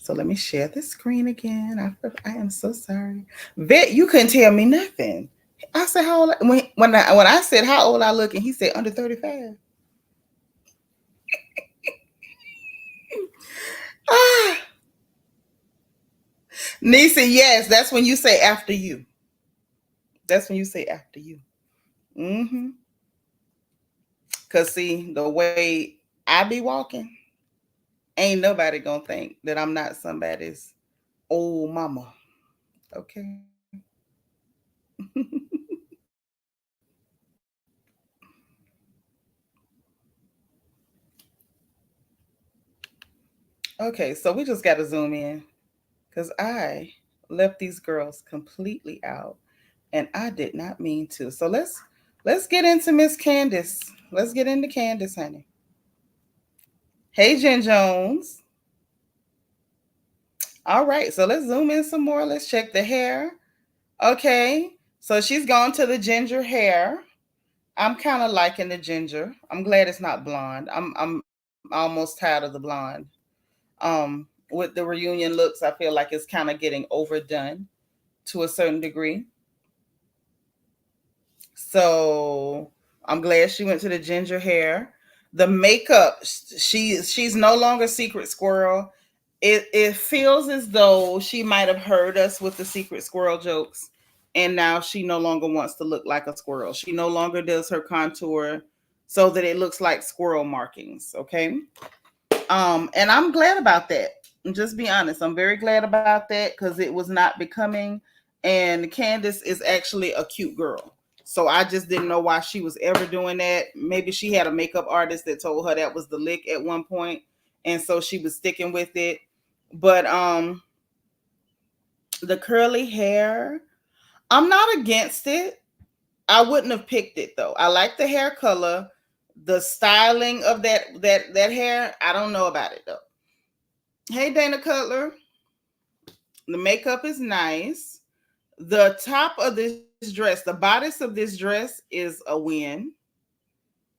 So let me share the screen again. I am so sorry. Vet, you couldn't tell me nothing. I said how old when I said how old I look, and he said under 35. Ah, Nisa, yes, that's when you say after you. That's when you say after you. Mm-hmm. Cause see, the way I be walking, ain't nobody gonna think that I'm not somebody's old mama. Okay. Okay, so we just gotta zoom in because I left these girls completely out, and I did not mean to. So let's get into Miss Candiace. Let's get into Candiace, honey. Hey, Jen Jones. All right, so let's zoom in some more. Let's check the hair. Okay, so she's gone to the ginger hair. I'm kind of liking the ginger. I'm glad it's not blonde. I'm almost tired of the blonde. With the reunion looks, I feel like it's kind of getting overdone to a certain degree. So I'm glad she went to the ginger hair. The makeup, she's no longer Secret Squirrel. It feels as though she might have heard us with the Secret Squirrel jokes, and now she no longer wants to look like a squirrel. She no longer does her contour so that it looks like squirrel markings. Okay. And I'm glad about that. And just be honest, I'm very glad about that because it was not becoming. And Candiace is actually a cute girl. So I just didn't know why she was ever doing that. Maybe she had a makeup artist that told her that was the lick at one point, and so she was sticking with it. But the curly hair, I'm not against it. I wouldn't have picked it though. I like the hair color, the styling of that hair. I don't know about it though. Hey, Dana Cutler. The makeup is nice. The top of this dress, the bodice of this dress is a win.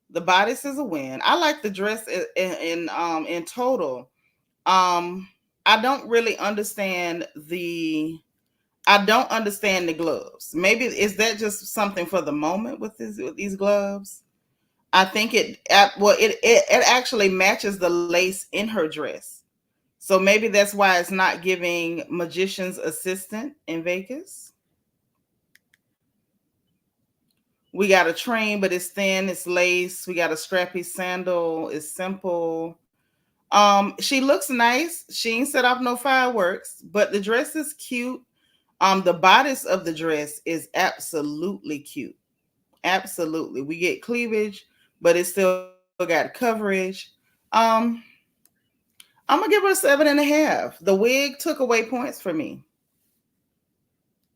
The bodice is a win. I like the dress in total. Um, I don't really understand the gloves. Maybe is that just something for the moment with these gloves? I think it actually matches the lace in her dress. So maybe that's why it's not giving magician's assistant in Vegas. We got a train, but it's thin, it's lace. We got a strappy sandal, it's simple. She looks nice. She ain't set off no fireworks, but the dress is cute. The bodice of the dress is absolutely cute. Absolutely. We get cleavage, but it still got coverage. Um, I'm gonna give her a 7.5. The wig took away points for me.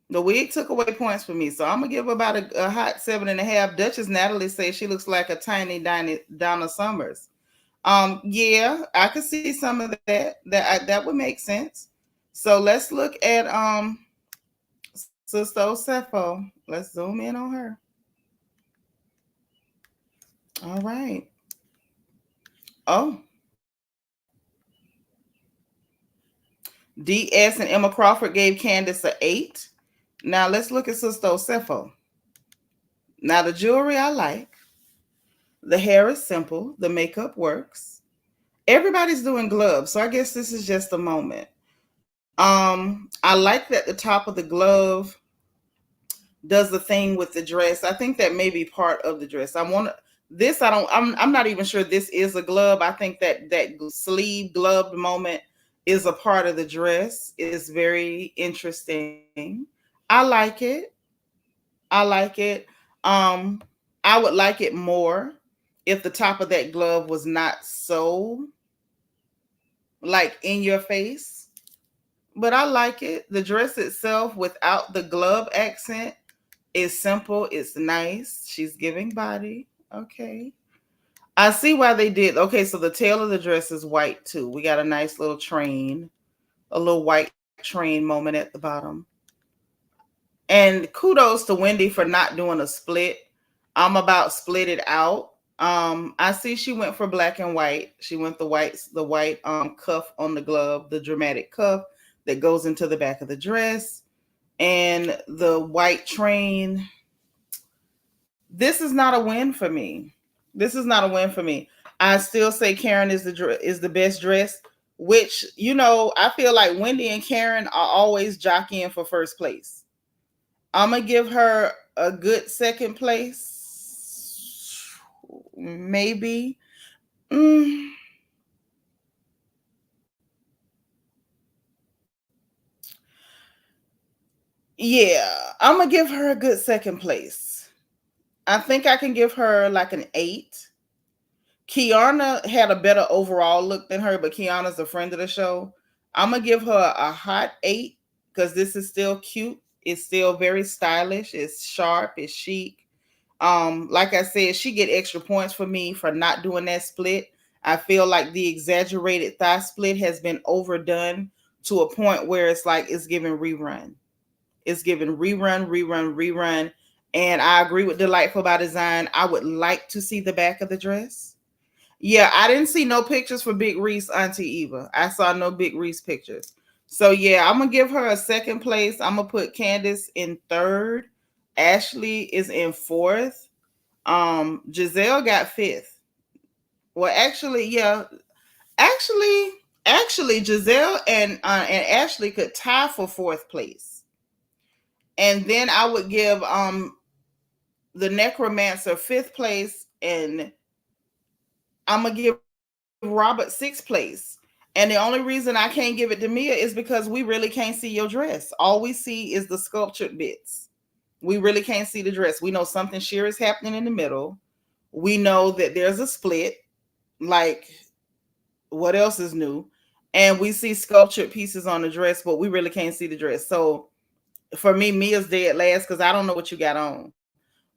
The wig took away points for me. So I'm gonna give her about a hot 7.5. Duchess Natalie says she looks like a tiny Donna Summers. Yeah, I could see some of that. That would make sense. So let's look at Sister Osefo. Let's zoom in on her. All right. Oh, DS and Emma Crawford gave Candiace an 8. Now let's look at Sister Osefo. Now the jewelry I like. The hair is simple. The makeup works. Everybody's doing gloves, so I guess this is just a moment. I like that the top of the glove does the thing with the dress. I think that may be part of the dress. I want this. I don't. I'm not even sure this is a glove. I think that sleeve gloved moment is a part of the dress. Is very interesting. I like it. I like it. Um, I would like it more if the top of that glove was not so like in your face. But I like it. The dress itself without the glove accent is simple. It's nice. She's giving body. Okay. I see why they did. Okay, so the tail of the dress is white too. We got a nice little train, a little white train moment at the bottom. And kudos to Wendy for not doing a split. I'm about split it out. I see she went for black and white. She went the white cuff on the glove, the dramatic cuff that goes into the back of the dress, and the white train. This is not a win for me. This is not a win for me. I still say Karen is the best dressed, which I feel like Wendy and Karen are always jockeying for first place. I'm gonna give her a good second place, maybe. Mm, yeah, I'm gonna give her a good second place. I think I can give her like an 8. Kiana had a better overall look than her, but Kiana's a friend of the show. I'm gonna give her a hot 8 because this is still cute. It's still very stylish. It's sharp. It's chic. Like I said, she get extra points for me for not doing that split. I feel like the exaggerated thigh split has been overdone to a point where it's like it's giving rerun. It's giving rerun, rerun, rerun. And I agree with Delightful by Design. I would like to see the back of the dress. Yeah, I didn't see no pictures for Big Reese, Auntie Eva. I saw no Big Reese pictures. So yeah, I'm gonna give her a second place. I'm gonna put Candiace in third. Ashley is in fourth. Giselle got fifth. Well, actually, yeah, actually, actually, Giselle and Ashley could tie for fourth place, and then I would give the Necromancer fifth place, and I'm gonna give Robert sixth place. And the only reason I can't give it to Mia is because we really can't see your dress. All we see is the sculptured bits. We really can't see the dress. We know something sheer is happening in the middle. We know that there's a split. Like, what else is new? And we see sculptured pieces on the dress, but we really can't see the dress. So for me, Mia's dead last because I don't know what you got on.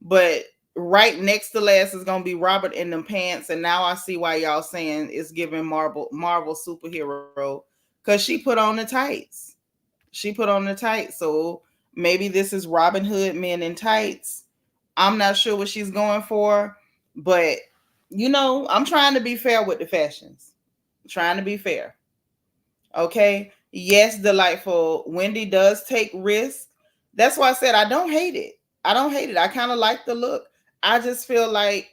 But right next to last is gonna be Robert in them pants, and now I see why y'all saying it's giving Marvel superhero because she put on the tights. She put on the tights, so maybe this is Robin Hood men in tights. I'm not sure what she's going for, but I'm trying to be fair with the fashions. Trying to be fair. Okay. Yes, delightful. Wendy does take risks. That's why I said I don't hate it. I don't hate it. I kind of like the look. I just feel like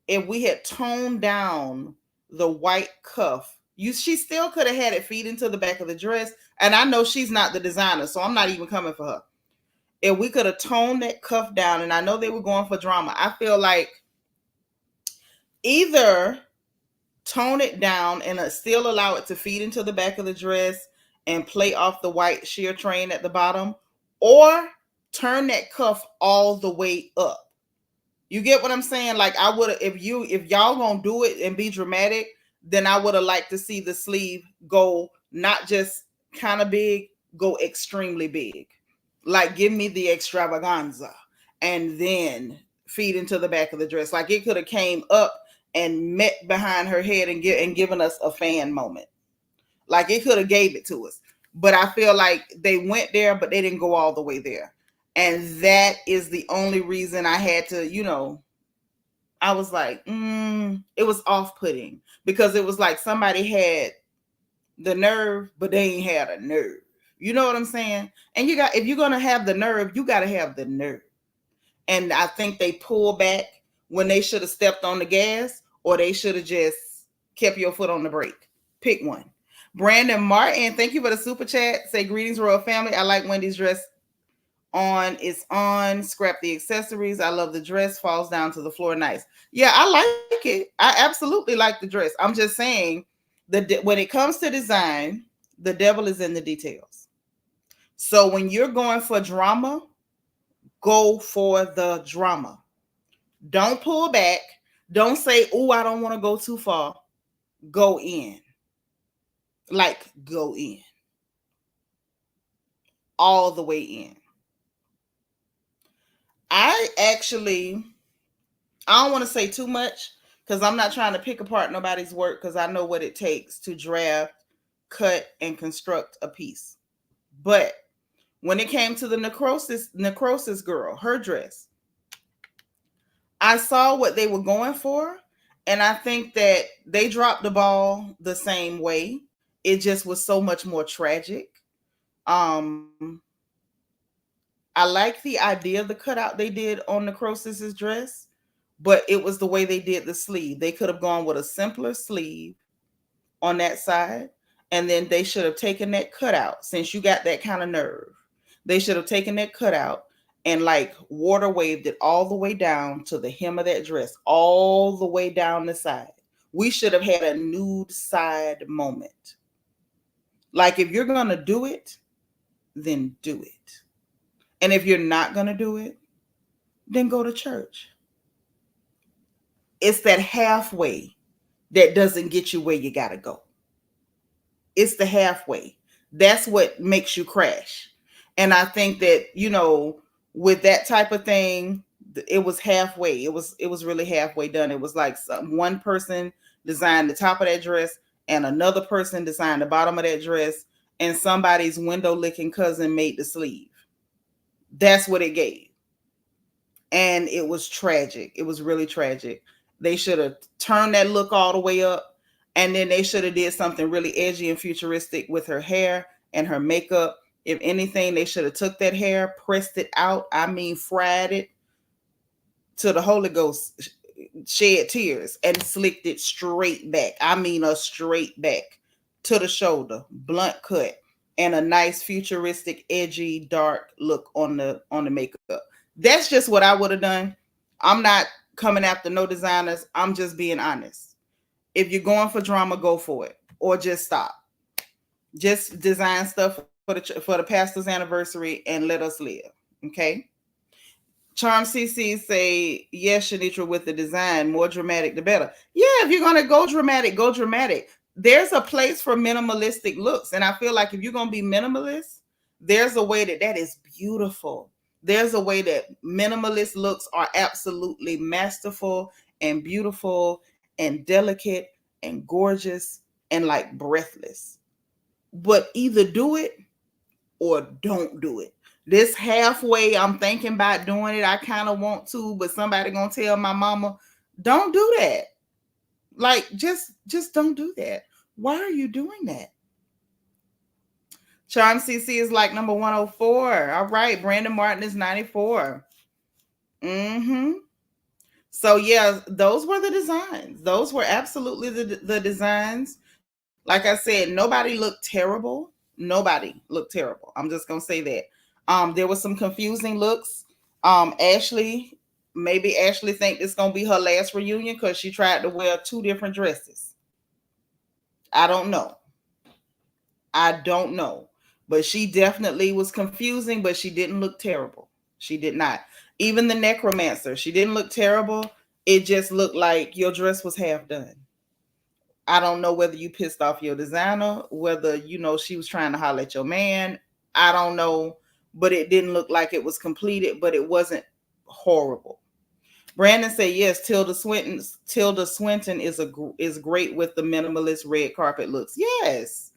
if we had toned down the white cuff, she still could have had it feed into the back of the dress. And I know she's not the designer, so I'm not even coming for her. If we could have toned that cuff down, and I know they were going for drama, I feel like either tone it down and still allow it to feed into the back of the dress and play off the white sheer train at the bottom, or turn that cuff all the way up. You get what I'm saying? Like, I would have, if y'all gonna do it and be dramatic, then I would have liked to see the sleeve go not just kind of big, go extremely big. Like, give me the extravaganza and then feed into the back of the dress. Like, it could have came up and met behind her head and given us a fan moment. Like, it could have gave it to us. But I feel like they went there, but they didn't go all the way there. And that is the only reason I had to, I was like, it was off putting because it was like somebody had the nerve, but they ain't had a nerve. You know what I'm saying? And if you're going to have the nerve, you got to have the nerve. And I think they pulled back when they should have stepped on the gas, or they should have just kept your foot on the brake. Pick one. Brandon Martin, thank you for the super chat. Say, greetings, royal family. I like Wendy's dress On, it's on. Scrap the accessories. I love the dress. Falls down to the floor. Nice. Yeah, I like it. I absolutely like the dress. I'm just saying, when it comes to design, the devil is in the details. So when you're going for drama, go for the drama. Don't pull back. Don't say, "Oh, I don't want to go too far." Go in. Like, go in. All the way in. I don't want to say too much because I'm not trying to pick apart nobody's work, because I know what it takes to draft, cut, and construct a piece. But when it came to the necrosis girl, her dress, I saw what they were going for, and I think that they dropped the ball the same way. It just was so much more tragic. Um, I like the idea of the cutout they did on Necrosis's dress, but it was the way they did the sleeve. They could have gone with a simpler sleeve on that side, and then they should have taken that cutout. Since you got that kind of nerve, they should have taken that cutout and like water waved it all the way down to the hem of that dress, all the way down the side. We should have had a nude side moment. Like, if you're gonna do it, then do it. And if you're not gonna do it, then go to church. It's that halfway that doesn't get you where you gotta go. It's the halfway. That's what makes you crash. And I think that, with that type of thing, it was halfway. It was really halfway done. It was like one person designed the top of that dress and another person designed the bottom of that dress, and somebody's window licking cousin made the sleeve. That's what it gave. And it was tragic. It was really tragic. They should have turned that look all the way up, and then they should have did something really edgy and futuristic with her hair and her makeup. If anything, they should have took that hair, pressed it out. I mean, fried it to the Holy Ghost, shed tears, and slicked it straight back. I mean, a straight back to the shoulder, blunt cut, and a nice futuristic, edgy, dark look on the makeup. That's just what I would have done. I'm not coming after no designers. I'm just being honest. If you're going for drama, go for it, or just stop. Just design stuff for the pastor's anniversary and let us live. Okay. Charm CC say, yes, Seanitra, with the design, more dramatic the better. Yeah, if you're gonna go dramatic, go dramatic. There's a place for minimalistic looks, and I feel like if you're gonna be minimalist, there's a way that is beautiful. There's a way that minimalist looks are absolutely masterful and beautiful and delicate and gorgeous and like breathless. But either do it or don't do it. This halfway, I'm thinking about doing it. I kind of want to, but somebody gonna tell my mama, don't do that. Like, just don't do that. Why are you doing that? Charm CC is like number 104. All right, Brandon Martin is 94. So yeah, those were the designs. Those were absolutely the designs. Like I said, nobody looked terrible. Nobody looked terrible. I'm just gonna say that. There was some confusing looks. Maybe Ashley think this gonna be her last reunion because she tried to wear 2 different dresses. I don't know. But she definitely was confusing, but she didn't look terrible. She did not. Even the necromancer, she didn't look terrible. It just looked like your dress was half done. I don't know whether you pissed off your designer, whether, she was trying to holler at your man. I don't know, but it didn't look like it was completed, but it wasn't horrible. Brandon said, yes, Tilda Swinton is great with the minimalist red carpet looks. Yes.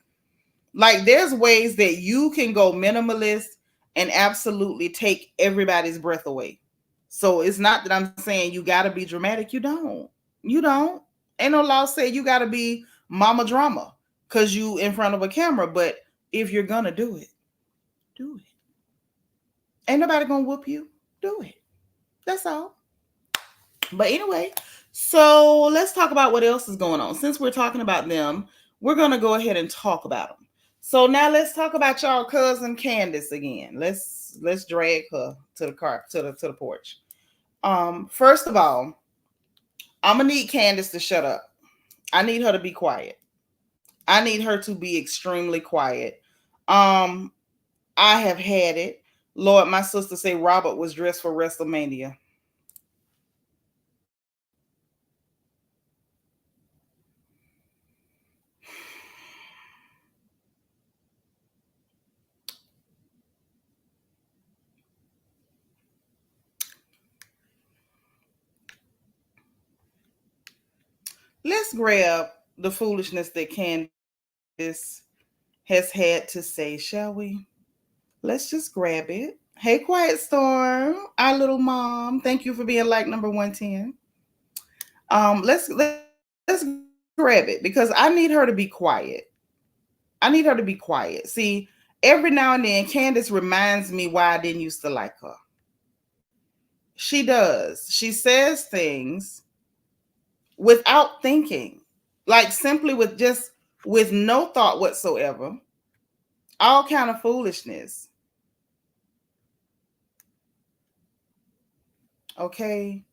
Like, there's ways that you can go minimalist and absolutely take everybody's breath away. So it's not that I'm saying you got to be dramatic. You don't. Ain't no law say you got to be mama drama because you in front of a camera. But if you're going to do it, do it. Ain't nobody going to whoop you. Do it. That's all. But anyway, so let's talk about what else is going on. Since we're talking about them, we're going to go ahead and talk about them. So now let's talk about y'all cousin Candiace again. Let's drag her to the car to the porch. First of all, I'm gonna need Candiace to shut up. I need her to be quiet. I need her to be extremely quiet. Um, I have had it. Lord, my sister say Robert was dressed for WrestleMania. Let's grab the foolishness that Candiace has had to say, shall we? Let's just grab it. Hey, Quiet Storm, our little mom. Thank you for being like number 110. Let's grab it because I need her to be quiet. I need her to be quiet. See, every now and then, Candiace reminds me why I didn't used to like her. She does. She says things without thinking, like simply with no thought whatsoever. All kind of foolishness. Okay.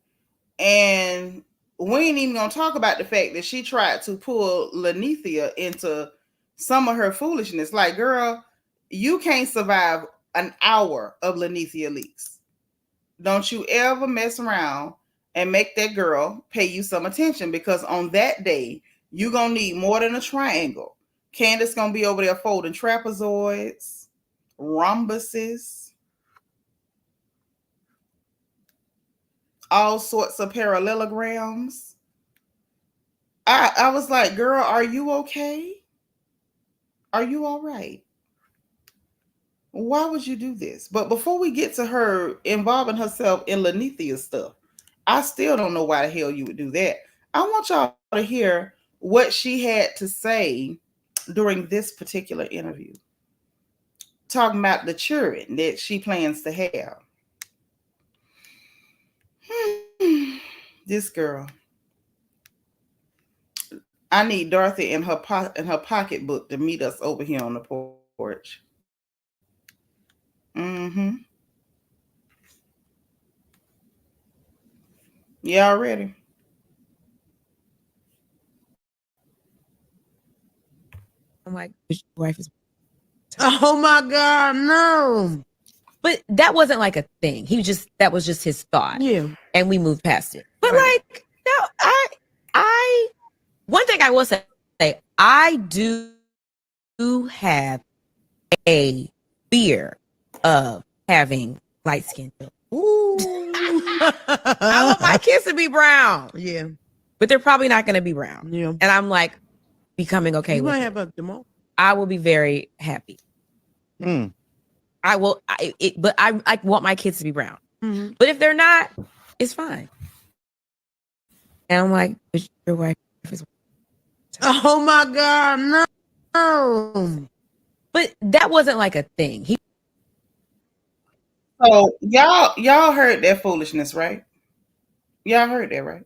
And we ain't even gonna talk about the fact that she tried to pull Lanithia into some of her foolishness. Like, girl, you can't survive an hour of Lanithia Leakes. Don't you ever mess around and make that girl pay you some attention, because on that day, you're gonna need more than a triangle. Candiace gonna be over there folding trapezoids, rhombuses, all sorts of parallelograms. I was like, girl, are you okay? Are you all right? Why would you do this? But before we get to her involving herself in Lanithia's stuff, I still don't know why the hell you would do that. I want y'all to hear what she had to say during this particular interview, talking about the children that she plans to have. This girl. I need Dorothy in her pocketbook to meet us over here on the porch. Mm-hmm. Y'all ready? I'm like, your wife is. Oh my God, no. But that wasn't like a thing. That was just his thought. Yeah. And we moved past it. But Right. like, no, one thing I will say, I do have a fear of having light skin. Ooh. I want my kids to be brown. Yeah. But they're probably not going to be brown. Yeah. And I'm like becoming okay You with might it. have a demo. I will be very happy. I will, but I want my kids to be brown. Mm-hmm. But if they're not, it's fine. And I'm like, your wife is. Oh my God, no. But that wasn't like a thing. So y'all heard that foolishness, right? Y'all heard that, right?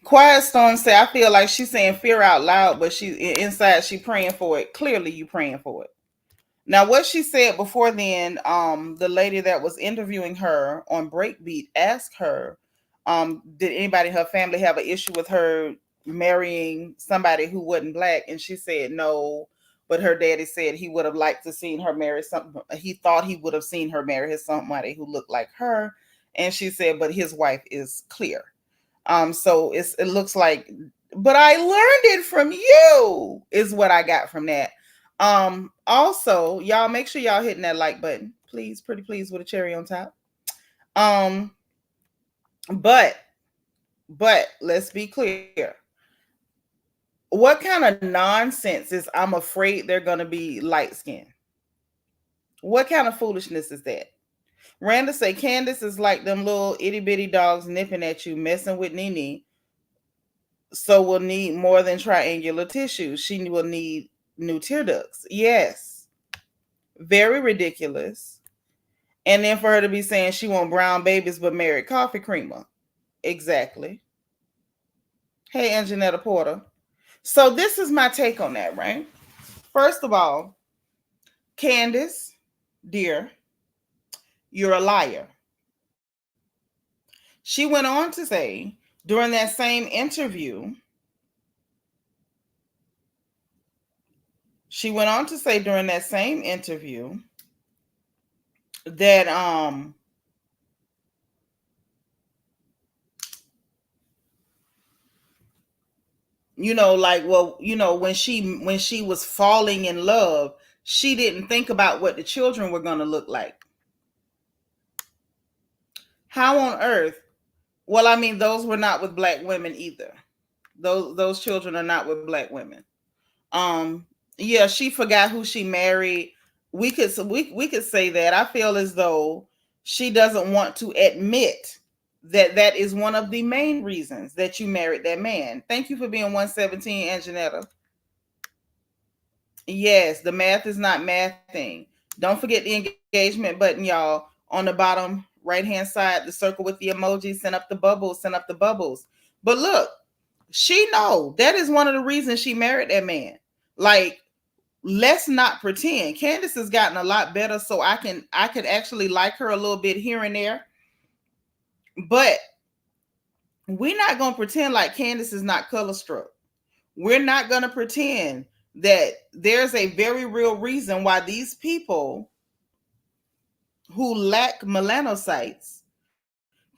Quiet Storm said, I feel like she's saying fear out loud, but she inside she praying for it. Clearly you praying for it. Now, what she said before then, the lady that was interviewing her on Breakbeat asked her, did anybody in her family have an issue with her marrying somebody who wasn't black? And she said no, but her daddy said he would have liked to seen her marry something. He thought he would have seen her marry somebody who looked like her. And she said, but his wife is clear. So it looks like, but I learned it from you, is what I got from that. Also, y'all make sure y'all hitting that like button, please, pretty please, with a cherry on top. Um, but let's be clear. What kind of nonsense is I'm afraid they're gonna be light skinned? What kind of foolishness is that? Randa say Candiace is like them little itty bitty dogs nipping at you, messing with Nene. So we'll need more than triangular tissue. She will need new tear ducts. Yes. Very ridiculous. And then for her to be saying she want brown babies but married coffee creamer. Exactly. Hey, Anjanetta Porter. So this is my take on that, right? First of all, Candiace, dear, you're a liar. She went on to say during that same interview, that like, well, when she was falling in love, she didn't think about what the children were going to look like. How on earth? Well, I mean, those were not with black women either. Those children are not with black women. Um, yeah, she forgot who she married. We could say that. I feel as though she doesn't want to admit that that is one of the main reasons that you married that man. Thank you for being 117, Anjanetta. Yes, the math is not mathing. Don't forget the engagement button, y'all, on the bottom right hand side, the circle with the emoji. Send up the bubbles, send up the bubbles. But look, she know that is one of the reasons she married that man. Like, let's not pretend. Candiace has gotten a lot better, so I could actually like her a little bit here and there. But we're not gonna pretend like Candiace is not color struck. We're not gonna pretend that there's a very real reason why these people who lack melanocytes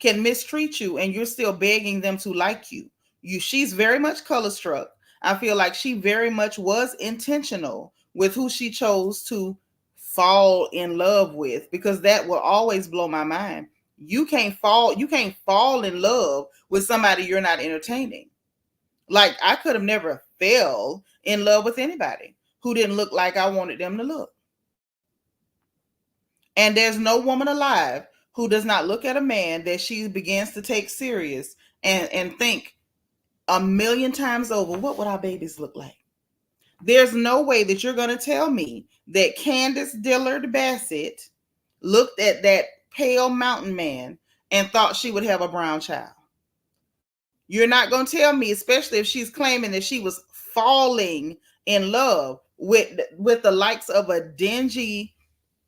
can mistreat you and you're still begging them to like you. She's very much color struck. I feel like she very much was intentional with who she chose to fall in love with, because that will always blow my mind. You can't fall in love with somebody you're not entertaining. Like, I could have never fell in love with anybody who didn't look like I wanted them to look. And there's no woman alive who does not look at a man that she begins to take serious and think a million times over, what would our babies look like? There's no way that you're going to tell me that Candiace Dillard Bassett looked at that pale mountain man and thought she would have a brown child. You're not going to tell me, especially if she's claiming that she was falling in love with the likes of a dingy,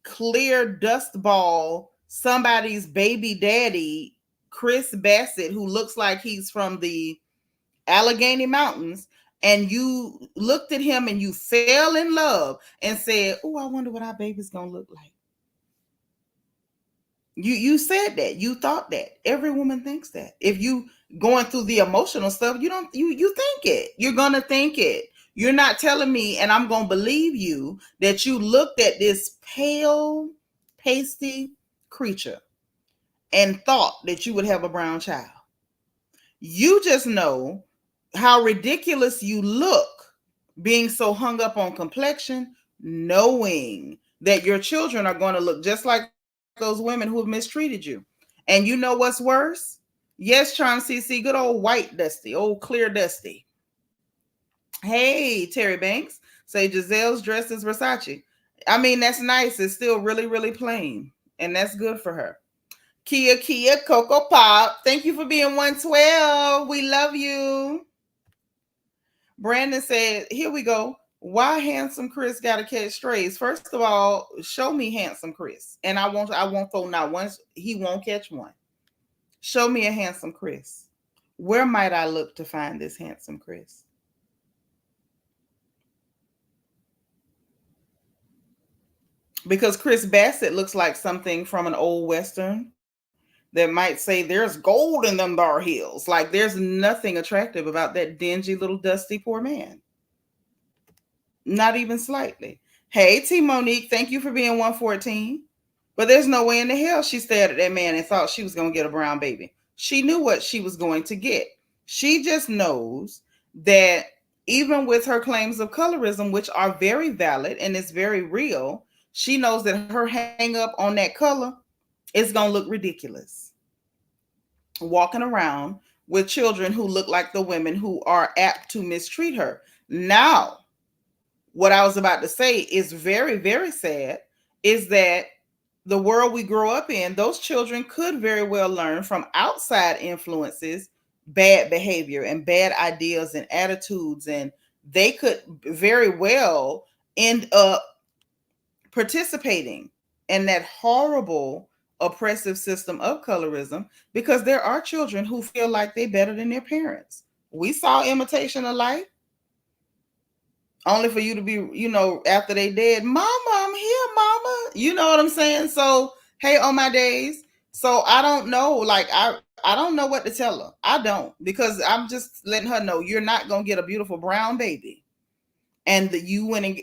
clear dust ball, somebody's baby daddy, Chris Bassett, who looks like he's from the Allegheny Mountains, and you looked at him and you fell in love and said, oh, I wonder what our baby's going to look like. You said that. You thought that. Every woman thinks that. If you going through the emotional stuff, you think it. You're going to think it. You're not telling me, and I'm going to believe you, that you looked at this pale, pasty creature and thought that you would have a brown child. You just know how ridiculous you look being so hung up on complexion, knowing that your children are going to look just like those women who have mistreated you. And you know what's worse? Yes, Charm CC, good old white Dusty, old clear Dusty. Hey, Terry Banks, say Giselle's dress is Versace. I mean, that's nice. It's still really, really plain. And that's good for her. Kia, Coco Pop, thank you for being 112. We love you. Brandon said, here we go. Why handsome Chris gotta catch strays? First of all, show me handsome Chris. And I won't throw not once. He won't catch one. Show me a handsome Chris. Where might I look to find this handsome Chris? Because Chris Bassett looks like something from an old Western that might say there's gold in them bar heels. Like, there's nothing attractive about that dingy little dusty poor man. Not even slightly. Hey, T Monique, thank you for being 114. But there's no way in the hell she stared at that man and thought she was going to get a brown baby. She knew what she was going to get. She just knows that even with her claims of colorism, which are very valid and it's very real, she knows that her hang up on that color is going to look ridiculous. Walking around with children who look like the women who are apt to mistreat her. Now, what I was about to say is very, very sad, is that the world we grow up in, those children could very well learn from outside influences bad behavior and bad ideas and attitudes, and they could very well end up participating in that horrible oppressive system of colorism, because there are children who feel like they're better than their parents. We saw Imitation of Life, only for you to be, after they dead, Mama, I'm here, Mama. You know what I'm saying? So, hey, on my days. So I don't know. Like, I don't know what to tell her. I don't, because I'm just letting her know you're not going to get a beautiful brown baby. And that you went and,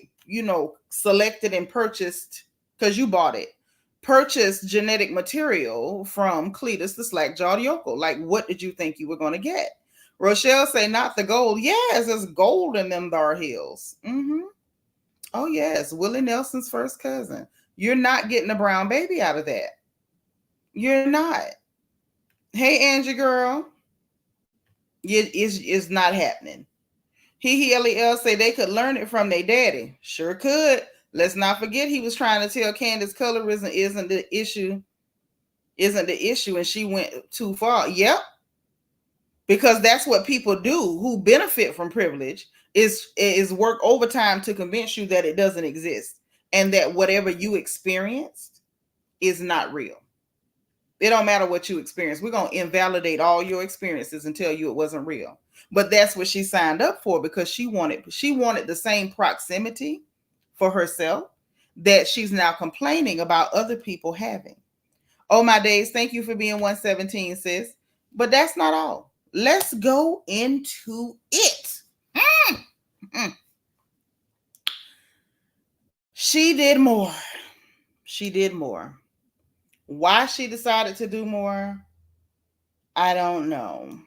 selected and purchased, because you bought it, purchased genetic material from Cletus the slack-jawed yokel. Like, what did you think you were going to get? Rochelle say, not the gold. Yes, there's gold in them thar hills. Oh, yes. Willie Nelson's first cousin. You're not getting a brown baby out of that. You're not. Hey, Angie girl. It's not happening. Lel say they could learn it from their daddy. Sure could. Let's not forget he was trying to tell Candiace colorism isn't the issue, and she went too far. Yep. Because that's what people do who benefit from privilege, is work overtime to convince you that it doesn't exist and that whatever you experienced is not real. It don't matter what you experience. We're going to invalidate all your experiences and tell you it wasn't real. But that's what she signed up for, because she wanted the same proximity for herself that she's now complaining about other people having. Oh, my days. Thank you for being 117, sis. But that's not all. Let's go into it. She did more. Why she decided to do more, I don't know.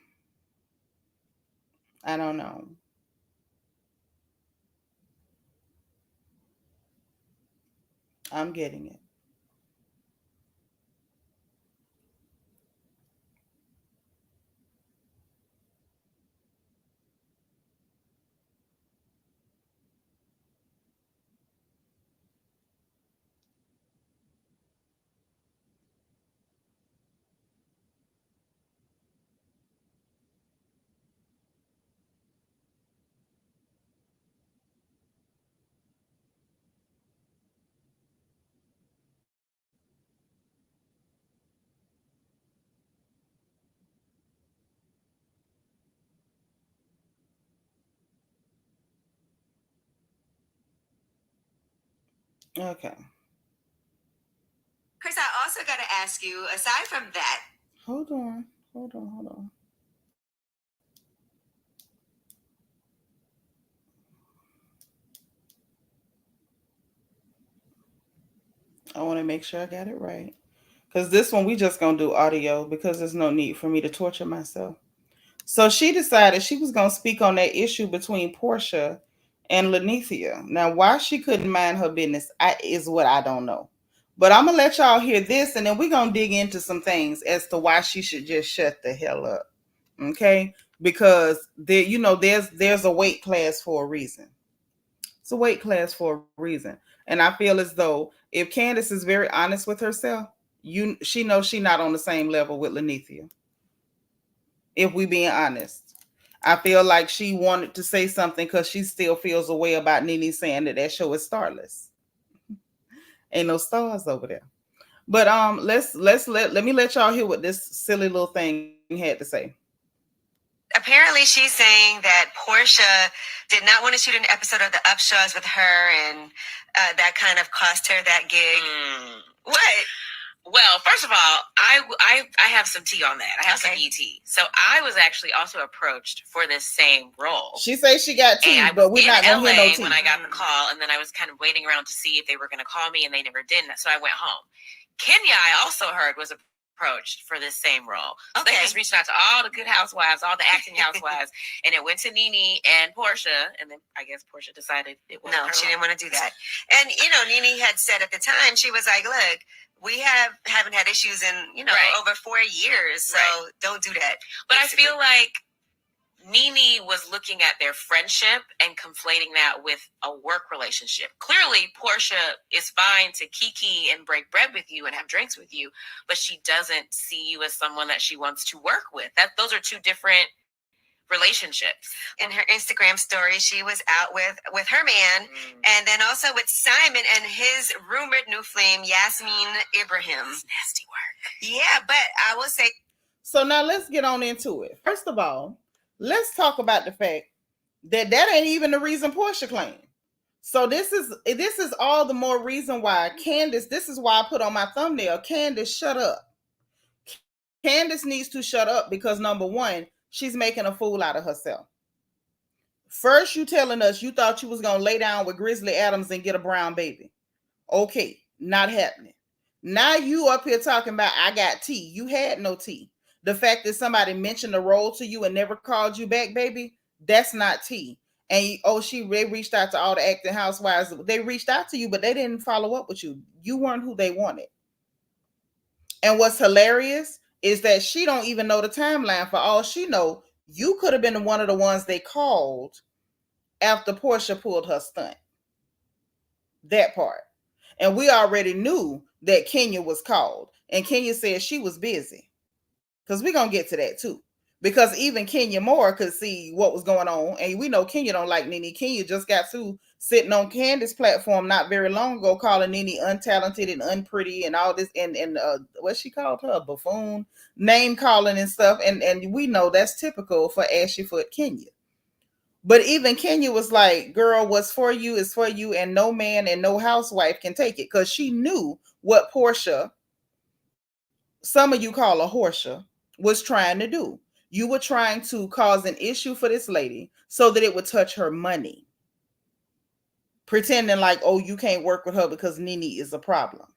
I'm getting it. Okay. Chris, I also got to ask you, aside from that. Hold on. I want to make sure I got it right. Because this one, we just going to do audio, because there's no need for me to torture myself. So she decided she was going to speak on that issue between Porsha and Lenithia. Now, why she couldn't mind her business is what I don't know. But I'm going to let y'all hear this, and then we're going to dig into some things as to why she should just shut the hell up. Okay? Because there's a weight class for a reason. It's a weight class for a reason. And I feel as though if Candiace is very honest with herself, she knows she's not on the same level with Lenithia. If we being honest, I feel like she wanted to say something because she still feels a way about Nene saying that show is starless. Ain't no stars over there. But let me let y'all hear what this silly little thing had to say. Apparently, she's saying that Porsha did not want to shoot an episode of the Upshaws with her, and that kind of cost her that gig. What? Well, first of all, I have some tea on that. I have some ET. So I was actually also approached for this same role. She says she got tea, but we're not going to hear no tea. When I got the call, and then I was kind of waiting around to see if they were going to call me, and they never did. So I went home. Kenya, I also heard, was approached for this same role. So they just reached out to all the good housewives, all the acting housewives, and it went to Nene and Porsha, and then I guess Porsha decided it wasn't her she role. didn't want to do that. And Nene had said at the time, she was like, "Look, we haven't had issues in over 4 years, so don't do that." But basically. I feel like Nene was looking at their friendship and conflating that with a work relationship. Clearly, Porsha is fine to kiki and break bread with you and have drinks with you, but she doesn't see you as someone that she wants to work with. Those are two different relationships. In her Instagram story, she was out with her man, and then also with Simon and his rumored new flame, Yasmin Ibrahim. That's nasty work. Yeah, but I will say. So now let's get on into it. First of all, let's talk about the fact that ain't even the reason Porsha claimed. So this is all the more reason why Candiace, this is why I put on my thumbnail, Candiace, shut up. Candiace needs to shut up because number one, she's making a fool out of herself. First, you telling us you thought you was going to lay down with Grizzly Adams and get a brown baby. Okay, not happening. Now you up here talking about I got tea. You had no tea. The fact that somebody mentioned the role to you and never called you back, baby, that's not tea. And they reached out to all the acting housewives. They reached out to you, but they didn't follow up with you. You weren't who they wanted. And what's hilarious is that she don't even know the timeline. For all she know, you could have been one of the ones they called after Porsha pulled her stunt. That part. And we already knew that Kenya was called. And Kenya said she was busy. Because we're going to get to that too. Because even Kenya Moore could see what was going on. And we know Kenya don't like Nene. Kenya just got through sitting on Candiace's platform not very long ago, calling Nene untalented and unpretty and all this. And what she called her, a buffoon, name calling and stuff. And we know that's typical for Ashy Foot Kenya. But even Kenya was like, girl, what's for you is for you. And no man and no housewife can take it. Because she knew what Porsha, some of you call her Horsha, was trying to do. You were trying to cause an issue for this lady so that it would touch her money. Pretending like, oh, you can't work with her because Nene is a problem.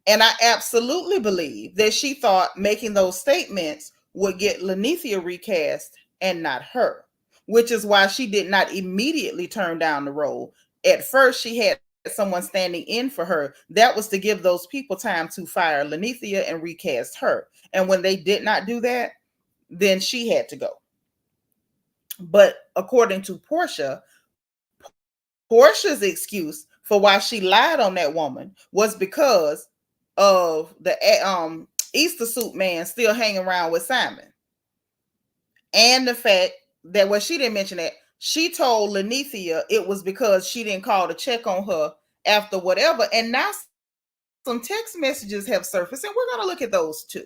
And I absolutely believe that she thought making those statements would get Lanithia recast and not her, which is why she did not immediately turn down the role. At first, she had someone standing in for her. That was to give those people time to fire Lanithia and recast her. And when they did not do that, then she had to go. But according to Porsha, Portia's excuse for why she lied on that woman was because of the Easter suit man still hanging around with Simon. And the fact that, well, she didn't mention that, she told Lanithia it was because she didn't call to check on her after whatever. And now some text messages have surfaced, and we're going to look at those too.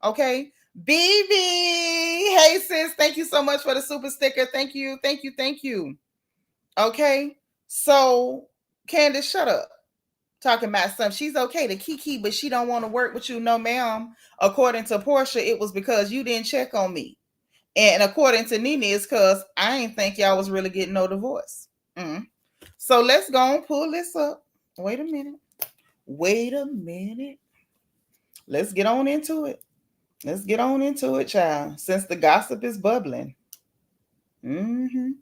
Okay? BB, hey sis, thank you so much for the super sticker. Thank you. Okay, so Candiace, shut up. Talking about something. She's okay to kiki, but she don't want to work with you. No, ma'am. According to Porsha, it was because you didn't check on me. And according to Nene, it's because I ain't think y'all was really getting no divorce. So let's go and pull this up. Wait a minute. Let's get on into it. Child, since the gossip is bubbling. Ooh.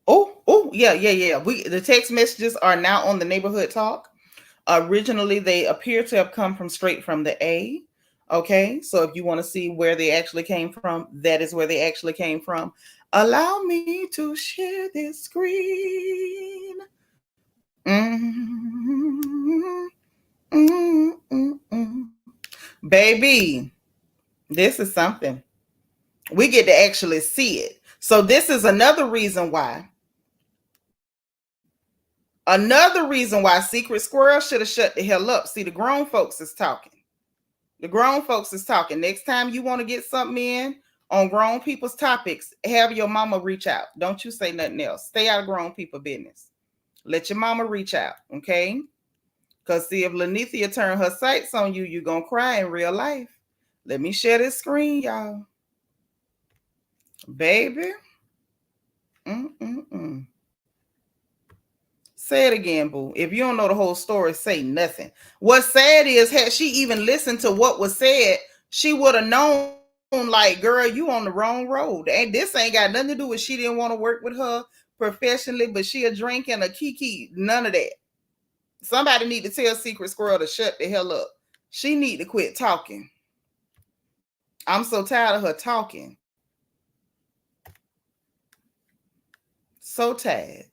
Oh, yeah. The text messages are now on the neighborhood talk. Originally, they appear to have come from straight from the A. Okay, so if you want to see where they actually came from, that is where they actually came from. Allow me to share this screen. Baby, this is something. We get to actually see it. So this is another reason why Secret Squirrel should have shut the hell up. See, the grown folks is talking. Next time you want to get something in on grown people's topics, have your mama reach out. Don't you say nothing else. Stay out of grown people business. Let your mama reach out, okay? Because see, if Lanithia turn her sights on you, you're going to cry in real life. Let me share this screen, y'all. Baby. Say it again, boo. If you don't know the whole story, say nothing. What's sad is, had she even listened to what was said, she would have known like, girl, you on the wrong road. And this ain't got nothing to do with she didn't want to work with her professionally, but she a drink and a kiki. None of that. Somebody need to tell Secret Squirrel to shut the hell up. She need to quit talking. I'm so tired of her talking. So tired.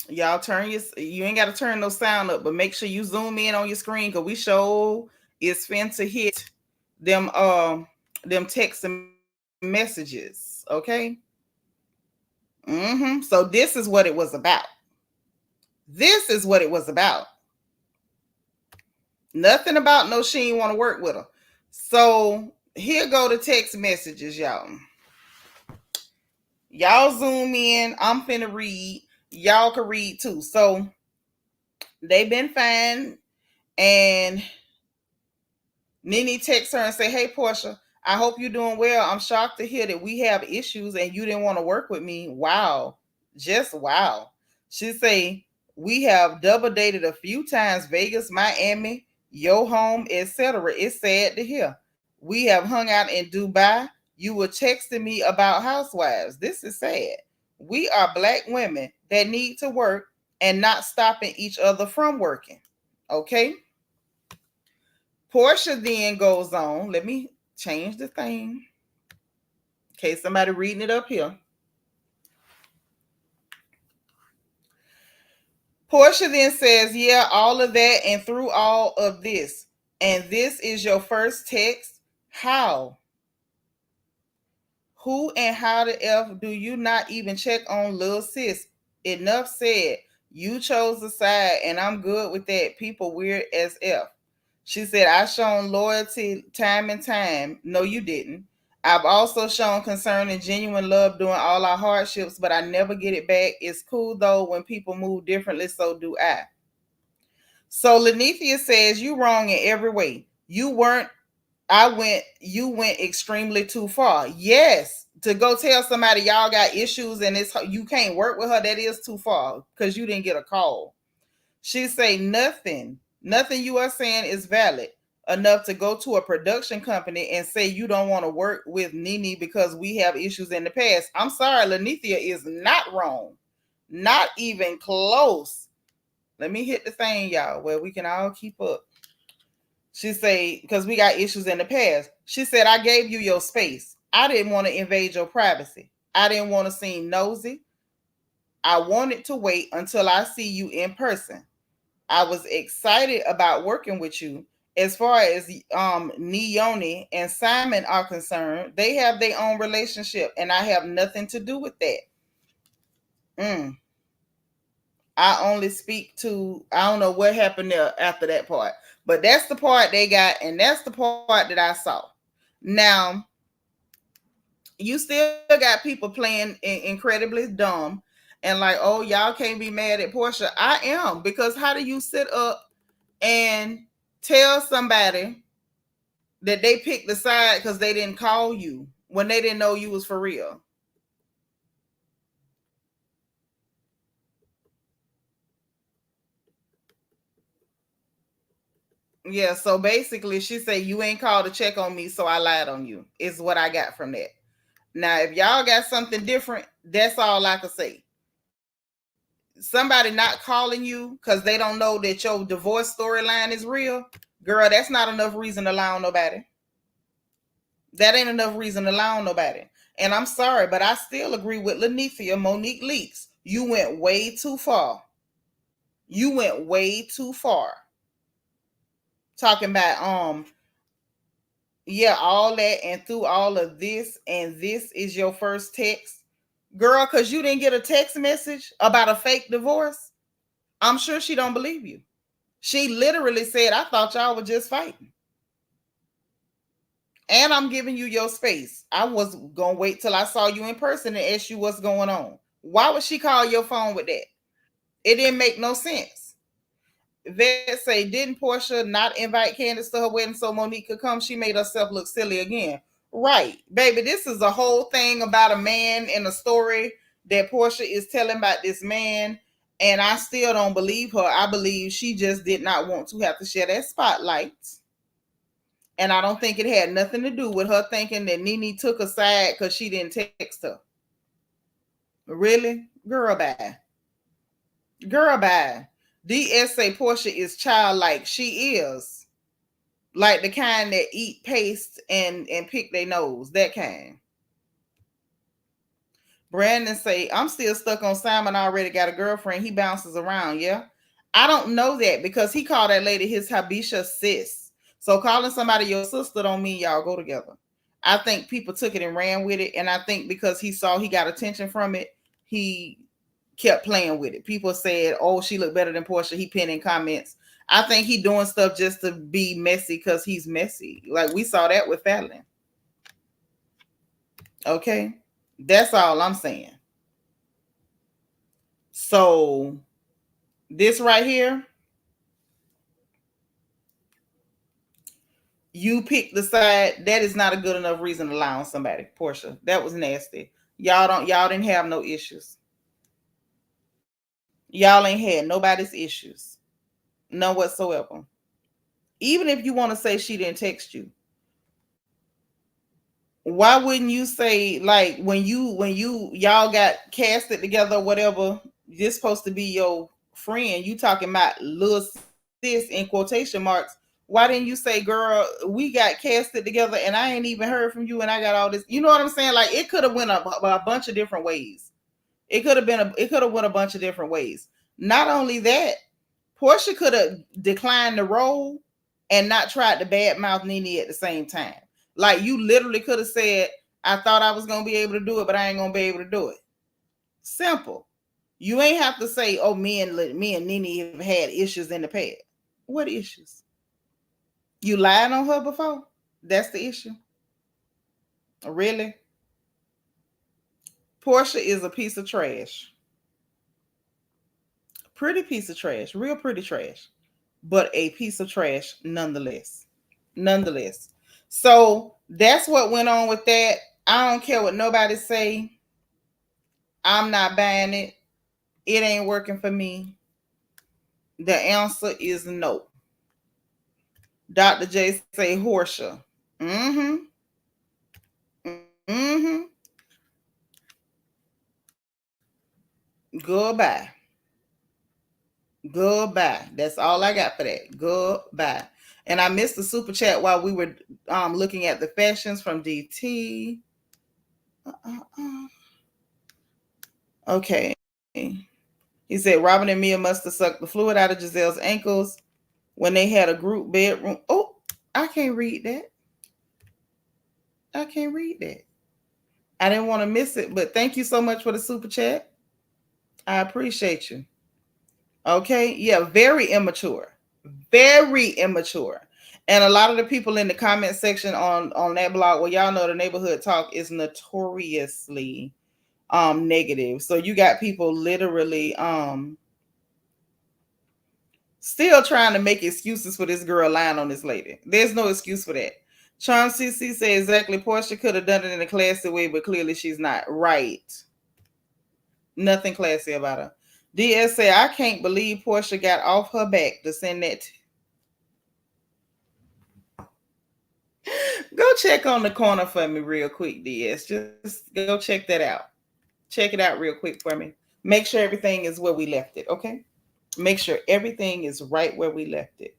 Y'all you ain't got to turn no sound up, but make sure you zoom in on your screen because we show is finna hit them text messages. Okay. So this is what it was about. This is what it was about. Nothing about no she ain't want to work with her. So here go the text messages, y'all. Y'all zoom in. I'm finna read. Y'all can read too. So they been fine. And Nene texts her and say, hey, Porsha, I hope you're doing well. I'm shocked to hear that we have issues and you didn't want to work with me. Wow. Just wow. She say, we have double dated a few times, Vegas, Miami, your home, etc. It's sad to hear. We have hung out in Dubai. You were texting me about housewives. This is sad. We are Black women that need to work and not stopping each other from working. Okay? Porsha then goes on. Let me change the thing. In case somebody reading it up here. Porsha then says, yeah, all of that and through all of this. And this is your first text. How? Who and how the F do you not even check on Lil Sis? Enough said. You chose the side and I'm good with that. People weird as F. She said, I've shown loyalty time and time. No, you didn't. I've also shown concern and genuine love during all our hardships, but I never get it back. It's cool, though, when people move differently, so do I. So Lenethia says, you wrong in every way. You went extremely too far. Yes, to go tell somebody y'all got issues and you can't work with her, that is too far because you didn't get a call. She say nothing you are saying is valid enough to go to a production company and say you don't want to work with Nene because we have issues in the past. I'm sorry, Lenethia is not wrong. Not even close. Let me hit the thing, y'all, where we can all keep up. She say, because we got issues in the past. She said, I gave you your space. I didn't want to invade your privacy. I didn't want to seem nosy. I wanted to wait until I see you in person. I was excited about working with you. As far as Neone and Simon are concerned, they have their own relationship, and I have nothing to do with that. I only speak to, I don't know what happened there after that part, but that's the part they got, and that's the part that I saw. Now, you still got people playing incredibly dumb and like, oh, y'all can't be mad at Porsha. I am, because how do you sit up and tell somebody that they picked the side because they didn't call you when they didn't know you was for real? Yeah, so basically she said, you ain't called to check on me, so I lied on you, is what I got from that. Now, if y'all got something different, that's all I can say. Somebody not calling you because they don't know that your divorce storyline is real, girl, that's not enough reason to lie on nobody. That ain't enough reason to lie on nobody. And I'm sorry, but I still agree with Lenethia, Monique Leakes. You went way too far. You went way too far. Talking about yeah, all that and through all of this, and this is your first text, girl, because you didn't get a text message about a fake divorce. I'm sure she don't believe you. She literally said, I thought y'all were just fighting, and I'm giving you your space. I was gonna wait till I saw you in person and ask you what's going on. Why would she call your phone with that? It didn't make no sense. Vet say, didn't Porsha not invite Candiace to her wedding so Monique could come? She made herself look silly again. Right, baby, this is a whole thing about a man and a story that Porsha is telling about this man. And I still don't believe her. I believe she just did not want to have to share that spotlight. And I don't think it had nothing to do with her thinking that Nene took her side because she didn't text her. Really? Girl, bye. Girl, bye. DS say Porsha is childlike. She is. Like the kind that eat paste and pick their nose. That kind. Brandon say, I'm still stuck on Simon already got a girlfriend. He bounces around, yeah? I don't know that because he called that lady his Habisha sis. So calling somebody your sister don't mean y'all go together. I think people took it and ran with it. And I think because he saw he got attention from it, he kept playing with it. People said, oh, she looked better than Porsha. He pinned in comments. I think he doing stuff just to be messy because he's messy. Like we saw that with Fallon. Okay? That's all I'm saying. So this right here, you pick the side. That is not a good enough reason to lie on somebody. Porsha, that was nasty. Y'all didn't have no issues. Y'all ain't had nobody's issues. None whatsoever. Even if you want to say she didn't text you, why wouldn't you say, like, when y'all got casted together or whatever, this supposed to be your friend, you talking about little sis in quotation marks, why didn't you say, girl, we got casted together and I ain't even heard from you and I got all this, you know what I'm saying? Like it could have went a bunch of different ways. It could have went a bunch of different ways. Not only that, Porsha could have declined the role and not tried to badmouth Nene at the same time. Like you literally could have said, I thought I was going to be able to do it, but I ain't going to be able to do it. Simple. You ain't have to say, oh, me and Nene have had issues in the past. What issues? You lied on her before? That's the issue. Really? Porsha is a piece of trash. Pretty piece of trash. Real pretty trash. But a piece of trash nonetheless. So that's what went on with that. I don't care what nobody say. I'm not buying it. It ain't working for me. The answer is no. Dr. J say Porsha. Goodbye. That's all I got for that. Goodbye. And I missed the super chat while we were looking at the fashions from DT. Okay. He said Robin and Mia must have sucked the fluid out of Giselle's ankles when they had a group bedroom. Oh, I can't read that. I didn't want to miss it, but thank you so much for the super chat. I appreciate you. Okay. Yeah, very immature. And a lot of the people in the comment section on that blog, well, y'all know the neighborhood talk is notoriously negative. So you got people literally still trying to make excuses for this girl lying on this lady. There's no excuse for that. Charm CC said exactly, Porsha could have done it in a classy way, but clearly she's not. Right. Nothing classy about her. DS say, I can't believe Porsha got off her back to send that. Go check on the corner for me real quick, DS. Just go check that out. Check it out real quick for me. Make sure everything is where we left it, okay? Make sure everything is right where we left it.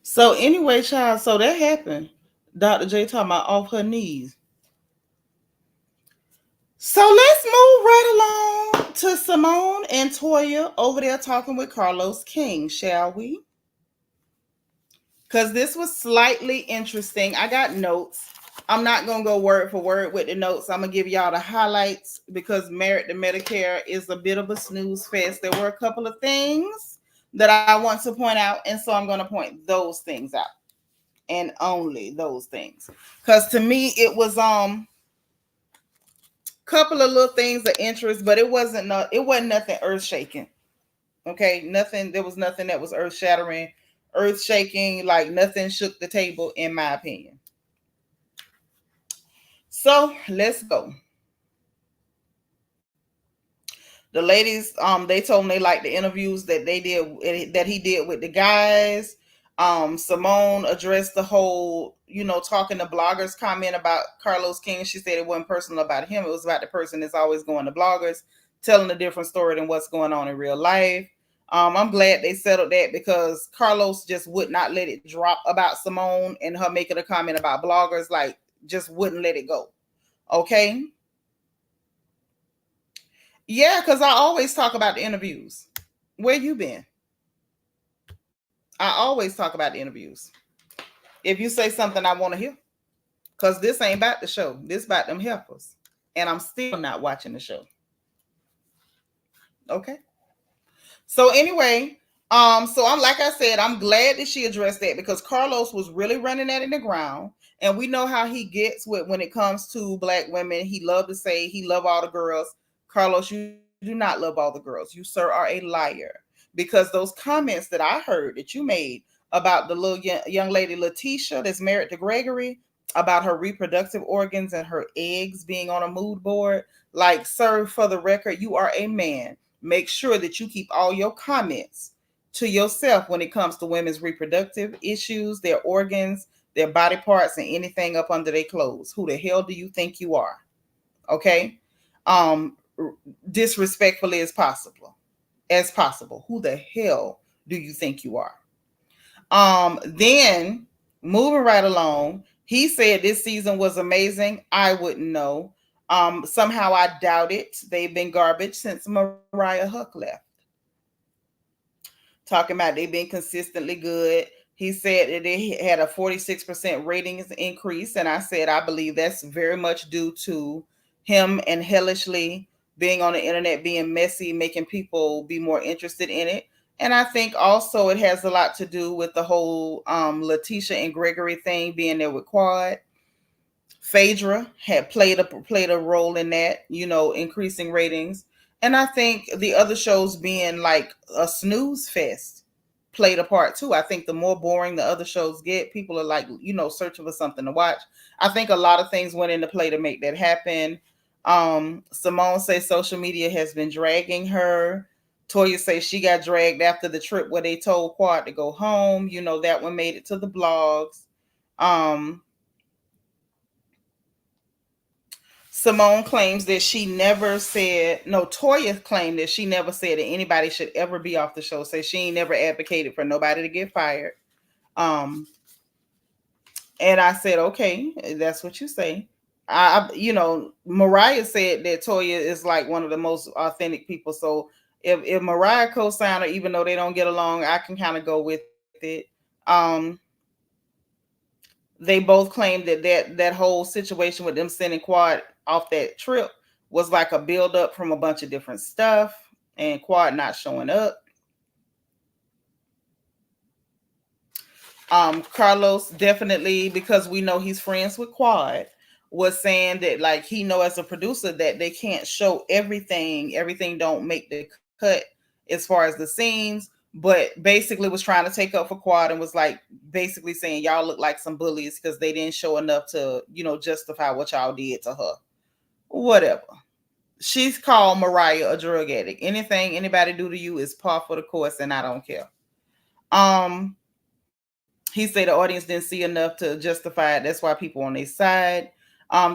So anyway, child, so that happened. Dr. J talking about off her knees. So let's move right along to Simone and Toya over there talking with Carlos King, shall we? because this was slightly interesting. I got notes. I'm not going to go word for word with the notes. I'm going to give y'all the highlights because Married to Medicare is a bit of a snooze fest. There were a couple of things that I want to point out, and so I'm going to point those things out and only those things. Because to me, it was couple of little things of interest, but it wasn't nothing earth shaking. Okay, nothing. There was nothing that was earth shattering, earth shaking. Like nothing shook the table, in my opinion. So let's go. The ladies, they told me they liked the interviews that he did with the guys. Simone addressed the whole, talking to bloggers comment about Carlos King. She said it wasn't personal about him. It was about the person that's always going to bloggers, telling a different story than what's going on in real life. I'm glad they settled that because Carlos just would not let it drop about Simone and her making a comment about bloggers, like just wouldn't let it go. Okay. Yeah, because I always talk about the interviews. Where you been? I always talk about the interviews. If you say something I want to hear. Because this ain't about the show. This about them helpers. And I'm still not watching the show. Okay. So anyway, so like I said, I'm glad that she addressed that because Carlos was really running that in the ground. And we know how he gets when it comes to black women. He loved to say he loved all the girls. Carlos, you do not love all the girls. You, sir, are a liar. Because those comments that I heard that you made about the little young lady Letitia that's married to Gregory, about her reproductive organs and her eggs being on a mood board, like, sir, for the record, you are a man. Make sure that you keep all your comments to yourself when it comes to women's reproductive issues, their organs, their body parts, and anything up under their clothes. Who the hell do you think you are? Okay? Disrespectfully as possible. Who the hell do you think you are? Then moving right along, he said this season was amazing. I wouldn't know. Somehow I doubt it. They've been garbage since Mariah Huck left. Talking about they've been consistently good. He said that they had a 46% ratings increase. And I said, I believe that's very much due to him and hellishly being on the internet, being messy, making people be more interested in it. And I think also it has a lot to do with the whole Letitia and Gregory thing being there with Quad. Phaedra had played a role in that, increasing ratings. And I think the other shows being like a snooze fest played a part too. I think the more boring the other shows get, people are like, searching for something to watch. I think a lot of things went into play to make that happen. Simone says social media has been dragging her. Toya says she got dragged after the trip where they told Quad to go home. That one made it to the blogs. Simone claims that Toya claimed that she never said that anybody should ever be off the show. Say she ain't never advocated for nobody to get fired. And I said, okay, that's what you say. Mariah said that Toya is like one of the most authentic people. So if Mariah co-signed her, even though they don't get along, I can kind of go with it. They both claimed that whole situation with them sending Quad off that trip was like a buildup from a bunch of different stuff and Quad not showing up. Carlos definitely, because we know he's friends with Quad, was saying that like he know as a producer that they can't show everything. Everything don't make the cut as far as the scenes, but basically was trying to take up for Quad and was like basically saying y'all look like some bullies because they didn't show enough to, justify what y'all did to her. Whatever. She's called Mariah a drug addict. Anything anybody do to you is par for the course, and I don't care. He said the audience didn't see enough to justify it. That's why people on their side.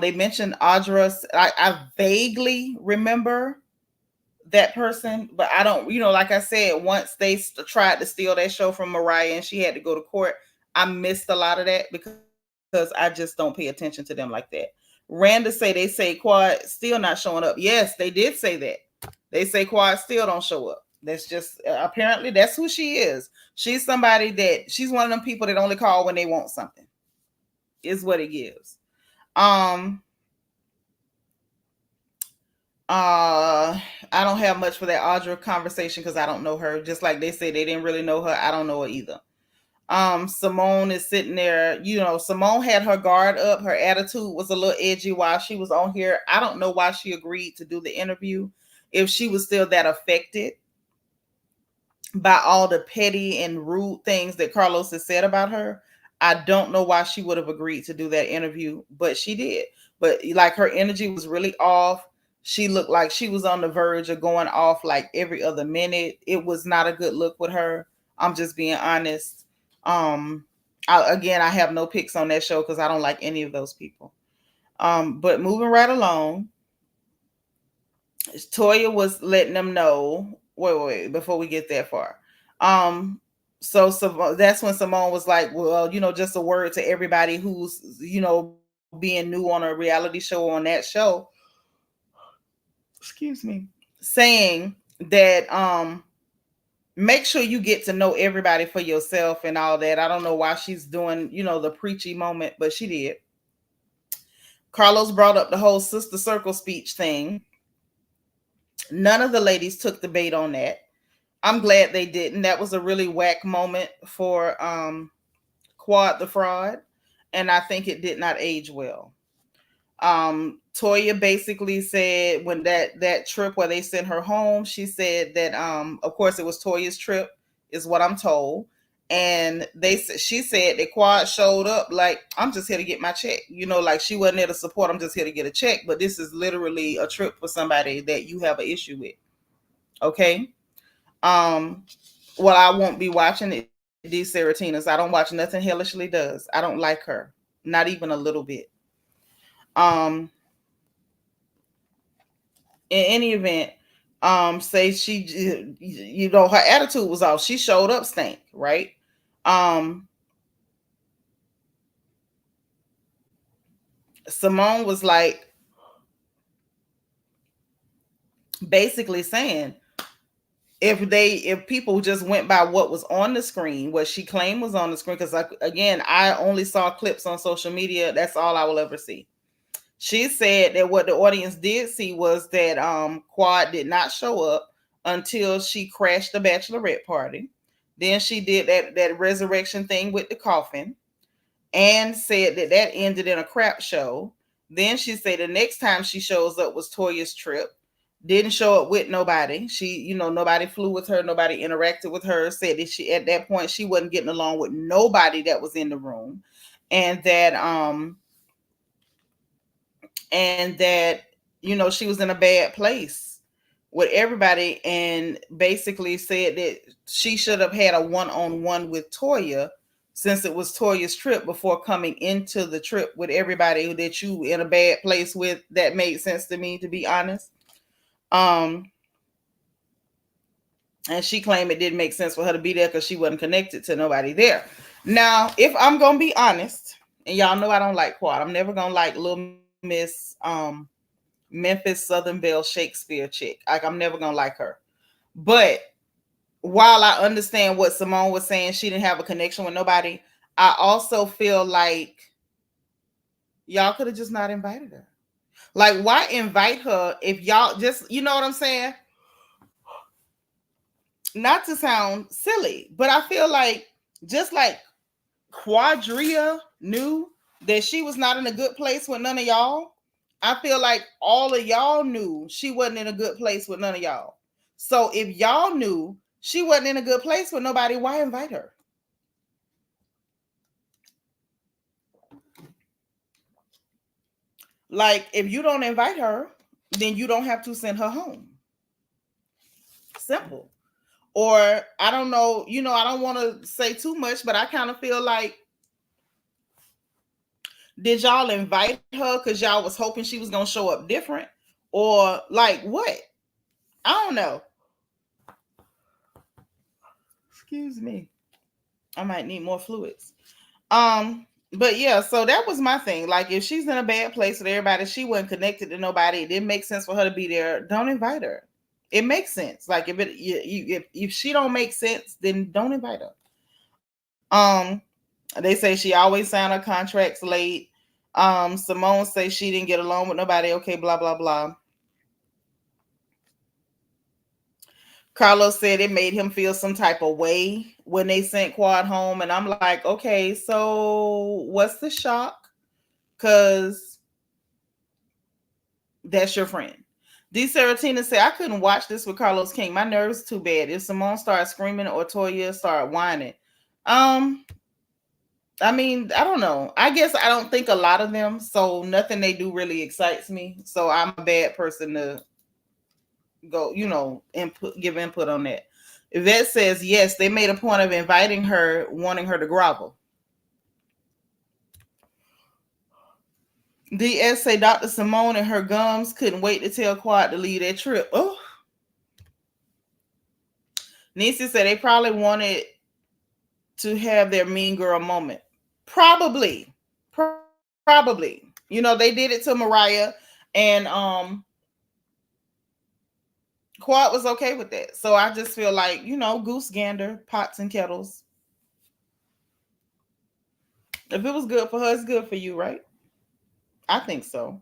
They mentioned Audra. I vaguely remember that person, but I don't, like I said, once they tried to steal that show from Mariah and she had to go to court, I missed a lot of that because I just don't pay attention to them like that. Randa they say Quad still not showing up. Yes, they did say that. They say Quad still don't show up. That's just apparently that's who she is. She's somebody that she's one of them people that only call when they want something. Is what it gives. I don't have much for that Audra conversation because I don't know her. Just like they say they didn't really know her. I don't know her either. Simone is sitting there. Simone had her guard up. Her attitude was a little edgy while she was on here. I don't know why she agreed to do the interview if she was still that affected by all the petty and rude things that Carlos has said about her. I don't know why she would have agreed to do that interview, but she did. But like her energy was really off. She looked like she was on the verge of going off like every other minute. It was not a good look with her. I'm just being honest. I have no picks on that show because I don't like any of those people. But moving right along, Toya was letting them know. Wait, before we get that far. So that's when Simone was like, well, just a word to everybody who's, being new on a reality show on that show. Excuse me. Saying that make sure you get to know everybody for yourself and all that. I don't know why she's doing, the preachy moment, but she did. Carlos brought up the whole sister circle speech thing. None of the ladies took the bait on that. I'm glad they didn't. That was a really whack moment for Quad the Fraud, and I think it did not age well. Toya basically said when that trip where they sent her home, she said that of course it was Toya's trip, is what I'm told. And she said that Quad showed up like, I'm just here to get my check. Like she wasn't there to support, I'm just here to get a check. But this is literally a trip for somebody that you have an issue with. Okay. Well, I won't be watching it. These Seratinas. I don't watch nothing hellishly does. I don't like her. Not even a little bit. In any event, say she, her attitude was off. She showed up stank, right? Simone was like, basically saying, if people just went by what was on the screen, what she claimed was on the screen, because again, I only saw clips on social media. That's all I will ever see. She said that what the audience did see was that Quad did not show up until she crashed the bachelorette party. Then she did that resurrection thing with the coffin and said that ended in a crap show. Then she said the next time she shows up was Toya's trip. Didn't show up with nobody. She, nobody flew with her. Nobody interacted with her. Said that at that point, she wasn't getting along with nobody that was in the room. And that, she was in a bad place with everybody, and basically said that she should have had a one-on-one with Toya since it was Toya's trip before coming into the trip with everybody that you in a bad place with. That made sense to me, to be honest. And she claimed it didn't make sense for her to be there because she wasn't connected to nobody there. Now, if I'm gonna be honest, and y'all know I don't like Quad, I'm never gonna like Little Miss Memphis Southern Belle Shakespeare chick. Like, I'm never gonna like her. But while I understand what Simone was saying, she didn't have a connection with nobody, I also feel like y'all could have just not invited her. Like, why invite her if y'all just, you know what I'm saying? Not to sound silly, but I feel like just like Quadria knew that she was not in a good place with none of y'all, I feel like all of y'all knew she wasn't in a good place with none of y'all. So if y'all knew she wasn't in a good place with nobody, why invite her? Like, if you don't invite her, then you don't have to send her home. Simple. Or I don't know, I don't want to say too much, but I kind of feel like, did y'all invite her because y'all was hoping she was going to show up different? Or like what? I don't know. Excuse me. I might need more fluids. But yeah, so that was my thing. Like, if she's in a bad place with everybody, she wasn't connected to nobody, it didn't make sense for her to be there, don't invite her. It makes sense. Like if she don't make sense, then don't invite her. They say she always signed her contracts late. Simone says she didn't get along with nobody. Okay, blah blah blah. Carlos said it made him feel some type of way when they sent Quad home, and I'm like, okay, so what's the shock? Because that's your friend. D. Seratina said, I couldn't watch this with Carlos King. My nerves too bad. If Simone started screaming or Toya started whining. I mean, I don't know. I guess I don't think a lot of them, so nothing they do really excites me. So I'm a bad person to go, give input on that. Yvette says, yes, they made a point of inviting her, wanting her to grovel. DS say Dr. Simone and her gums couldn't wait to tell Quad to leave their trip. Oh. Nisi said they probably wanted to have their mean girl moment. Probably. They did it to Mariah, and Quad was okay with that. So I just feel like, goose gander, pots and kettles. If it was good for her, it's good for you, right? I think so.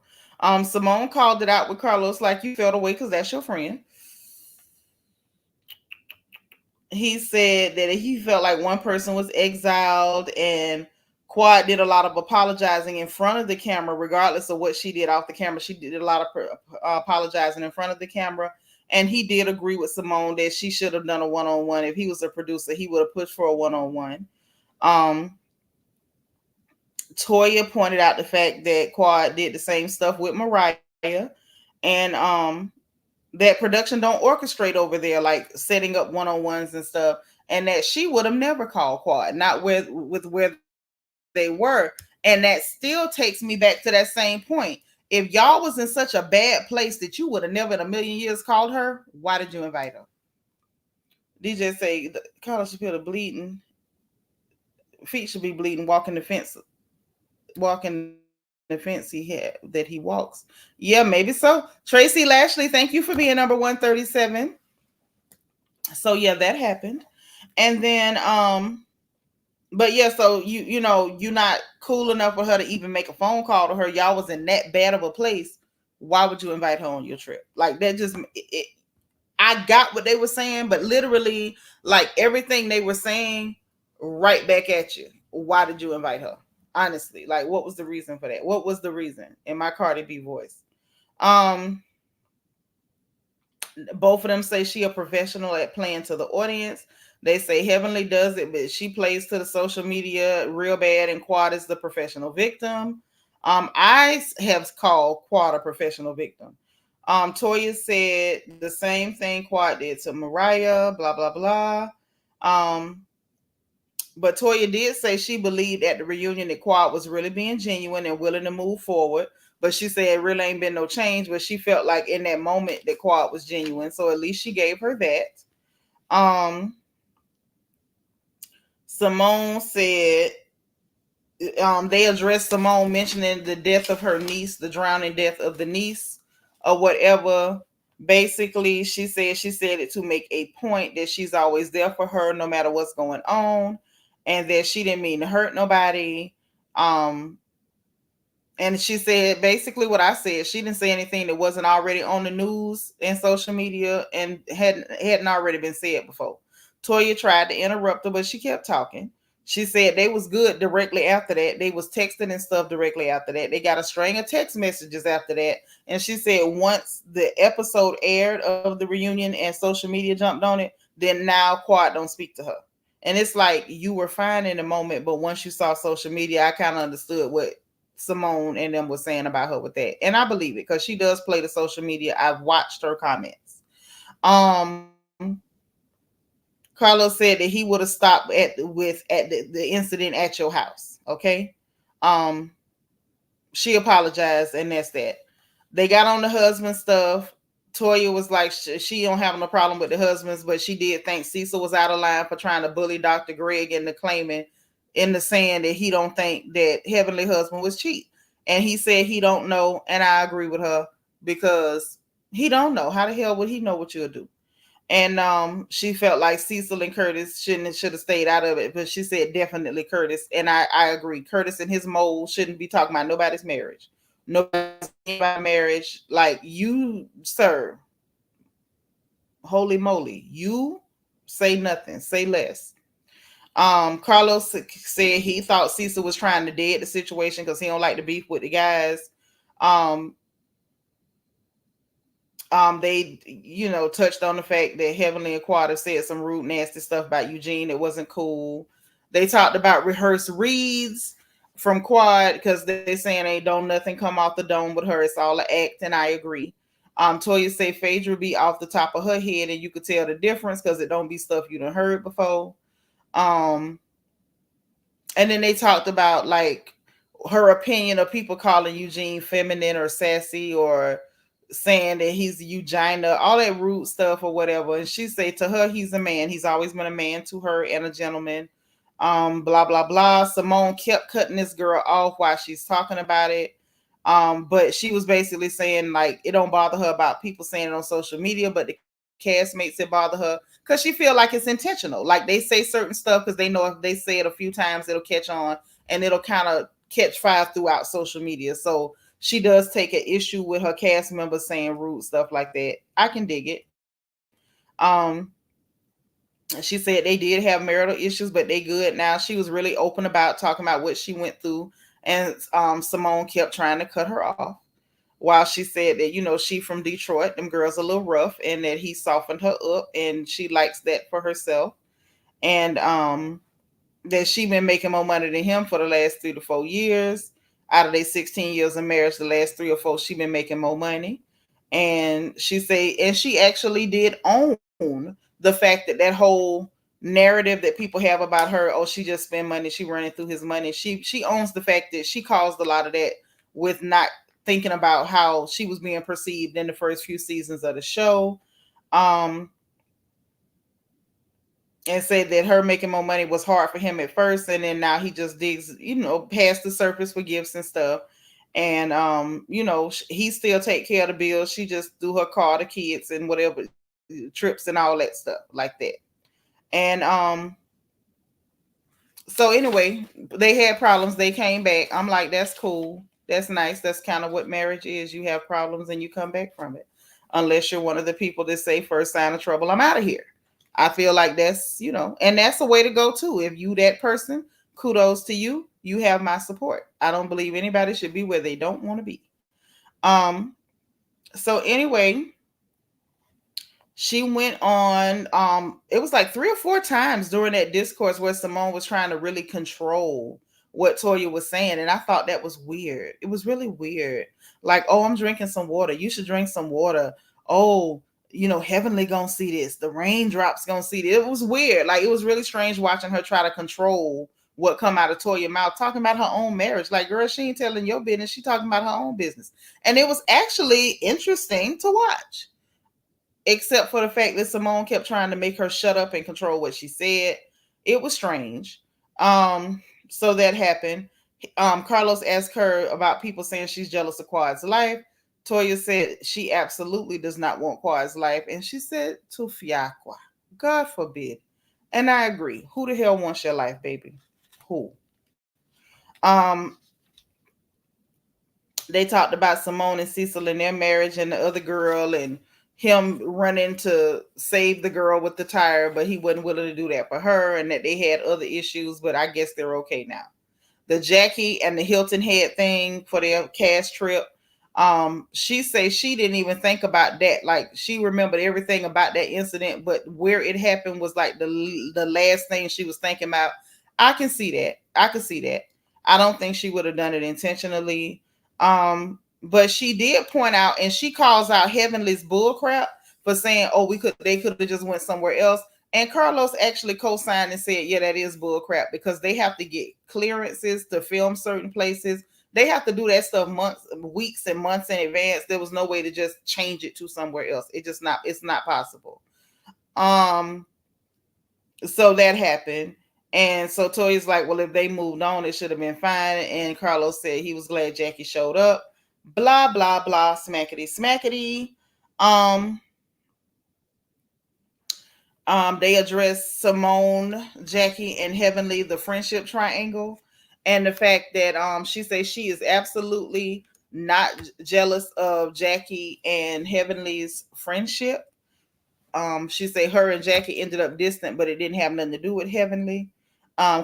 Simone called it out with Carlos like you felt away because that's your friend. He said that he felt like one person was exiled, and Quad did a lot of apologizing in front of the camera, regardless of what she did off the camera. She did a lot of apologizing in front of the camera, and he did agree with Simone that she should have done a one-on-one. If he was a producer, he would have pushed for a one-on-one. Toya pointed out the fact that Quad did the same stuff with Mariah, and that production don't orchestrate over there, like setting up one-on-ones and stuff, and that she would have never called Quad, not with where they were. And that still takes me back to that same point. If y'all was in such a bad place that you would have never in a million years called her, why did you invite her? DJ say Carlos should feel the bleeding. Feet should be bleeding, walking the fence he had that he walks. Yeah, maybe so. Tracy Lashley, thank you for being number 137. So yeah, that happened. And then but yeah, so you're not cool enough for her to even make a phone call to her. Y'all was in that bad of a place. Why would you invite her on your trip? Like that just I got what they were saying, but literally like everything they were saying right back at you. Why did you invite her? Honestly, like what was the reason for that? What was the reason in my Cardi B voice? Both of them say she a professional at playing to the audience. They say Heavenly does it, but she plays to the social media real bad, and Quad is the professional victim. I have called Quad a professional victim. Toya said the same thing Quad did to Mariah, blah, blah, blah. But Toya did say she believed at the reunion that Quad was really being genuine and willing to move forward. But she said it really ain't been no change. But she felt like in that moment that Quad was genuine. So at least she gave her that. Simone said they addressed Simone mentioning the death of her niece, the drowning death of the niece or whatever. Basically, she said it to make a point that she's always there for her no matter what's going on, and that she didn't mean to hurt nobody. And she said basically what I said. She didn't say anything that wasn't already on the news and social media and hadn't already been said before. Toya tried to interrupt her, but she kept talking. She said they was good directly after that. They was texting and stuff directly after that. They got a string of text messages after that. And she said once the episode aired of the reunion and social media jumped on it, then now Quad don't speak to her. And it's like you were fine in the moment, but once you saw social media, I kind of understood what Simone and them was saying about her with that. And I believe it because she does play the social media. I've watched her comments. Carlos said that he would have stopped at the incident at your house. Okay. She apologized, and that's that. They got on the husband stuff. Toya was like, she don't have no problem with the husbands, but she did think Cecil was out of line for trying to bully Dr. Greg into claiming in the saying that he don't think that Heavenly husband was cheat. And he said he don't know, and I agree with her because He don't know. How the hell would he know what you'll do? And she felt like Cecil and Curtis should have stayed out of it, but she said definitely Curtis, and I agree. Curtis and his mole shouldn't be talking about nobody's marriage, nobody's marriage. Like, you, sir, holy moly, you say nothing, say less. Carlos said he thought Cecil was trying to dead the situation because he don't like to beef with the guys. They, touched on the fact that Heavenly and Quad said some rude, nasty stuff about Eugene. It wasn't cool. They talked about rehearsed reads from Quad because they're saying ain't don't nothing come off the dome with her. It's all an act, and I agree. Toya say Phaedra be off the top of her head, and you could tell the difference because it don't be stuff you done heard before. And then they talked about like her opinion of people calling Eugene feminine or sassy or saying that he's Eugenia, all that rude stuff or whatever. And she said to her, he's a man. He's always been a man to her and a gentleman. Blah, blah, blah. Simone kept cutting this girl off while she's talking about it. But she was basically saying like it don't bother her about people saying it on social media, but the castmates it bother her because she feel like it's intentional. Like they say certain stuff because they know if they say it a few times, it'll catch on and it'll kind of catch fire throughout social media. So she does take an issue with her cast members saying rude stuff like that. I can dig it. She said they did have marital issues, but they good now. She was really open about talking about what she went through, and Simone kept trying to cut her off. While she said that, she from Detroit, them girls a little rough, and that he softened her up, and she likes that for herself. And that she been making more money than him for the last 3 to 4 years. Out of their 16 years of marriage, the last 3 or 4, she been making more money. And she say, and she actually did own the fact that whole narrative that people have about her, oh, she just spend money, she running through his money. She owns the fact that she caused a lot of that with not thinking about how she was being perceived in the first few seasons of the show. And said that her making more money was hard for him at first, and then now he just digs, past the surface for gifts and stuff. And he still take care of the bills. She just do her car, the kids, and whatever trips and all that stuff like that. And so anyway, they had problems. They came back. I'm like, that's cool. That's nice. That's kind of what marriage is. You have problems and you come back from it. Unless you're one of the people that say first sign of trouble, I'm out of here. I feel like that's, and that's a way to go too. If you that person, kudos to you. You have my support. I don't believe anybody should be where they don't want to be. So anyway, she went on, it was like 3 or 4 times during that discourse where Simone was trying to really control what Toya was saying. And I thought that was weird. It was really weird. Like, oh, I'm drinking some water. You should drink some water. Oh, Heavenly gonna see this. The raindrops gonna see this. It was weird. Like, it was really strange watching her try to control what come out of Toya's mouth, talking about her own marriage. Like, girl, she ain't telling your business. She talking about her own business. And it was actually interesting to watch, except for the fact that Simone kept trying to make her shut up and control what she said. It was strange. So that happened. Carlos asked her about people saying she's jealous of Quad's life. Toya said she absolutely does not want Quad's life. And she said, to fiacqua, God forbid. And I agree. Who the hell wants your life, baby? Who? They talked about Simone and Cecil and their marriage and the other girl and him running to save the girl with the tire, but he wasn't willing to do that for her, and that they had other issues, but I guess they're okay now. The Jackie and the Hilton Head thing for their cast trip. She says she didn't even think about that. Like, she remembered everything about that incident, but where it happened was like the last thing she was thinking about. I can see that. I don't think she would have done it intentionally. But she did point out, and she calls out Heavenly's bullcrap for saying, oh, they could have just went somewhere else. And Carlos actually co-signed and said, yeah, that is bullcrap, because they have to get clearances to film certain places. They have to do that stuff weeks and months in advance. There was no way to just change it to somewhere else. It's not possible. So that happened. And so Toya's like, well, if they moved on, it should have been fine. And Carlos said he was glad Jackie showed up. Blah, blah, blah, smackety, smackety. They address Simone, Jackie, and Heavenly, the friendship triangle, and the fact that she says she is absolutely not jealous of Jackie and Heavenly's friendship. She say her and Jackie ended up distant, but it didn't have nothing to do with Heavenly.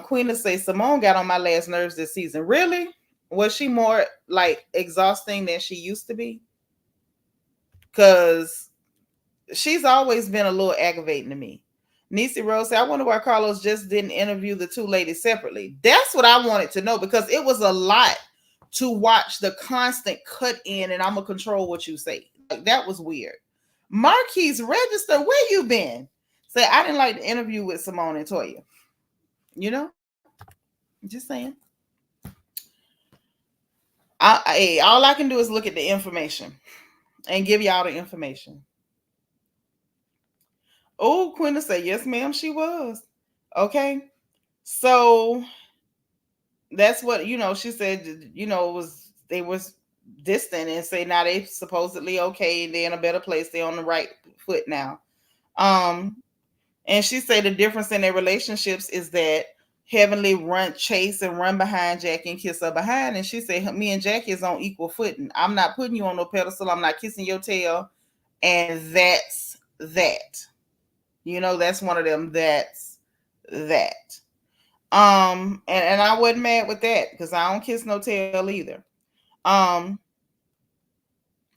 Queen will say Simone got on my last nerves this season. Really? Was she more like exhausting than she used to be? Because she's always been a little aggravating to me. Niecy Rose said, I wonder why Carlos just didn't interview the two ladies separately. That's what I wanted to know, because it was a lot to watch the constant cut in, and I'm going to control what you say. Like, that was weird. Marquise Register, where you been? Say, I didn't like the interview with Simone and Toya. You know? Just saying. All I can do is look at the information and give y'all the information. Oh, Quinta said, yes, ma'am, she was. Okay. So that's what, she said, they was distant, and say now they supposedly okay. They're in a better place. They're on the right foot now. And she said the difference in their relationships is that Heavenly chase and run behind Jackie and kiss her behind. And she said, me and Jackie is on equal footing. I'm not putting you on no pedestal. I'm not kissing your tail. And that's that. That's one of them. That's that. And I wasn't mad with that, because I don't kiss no tail either.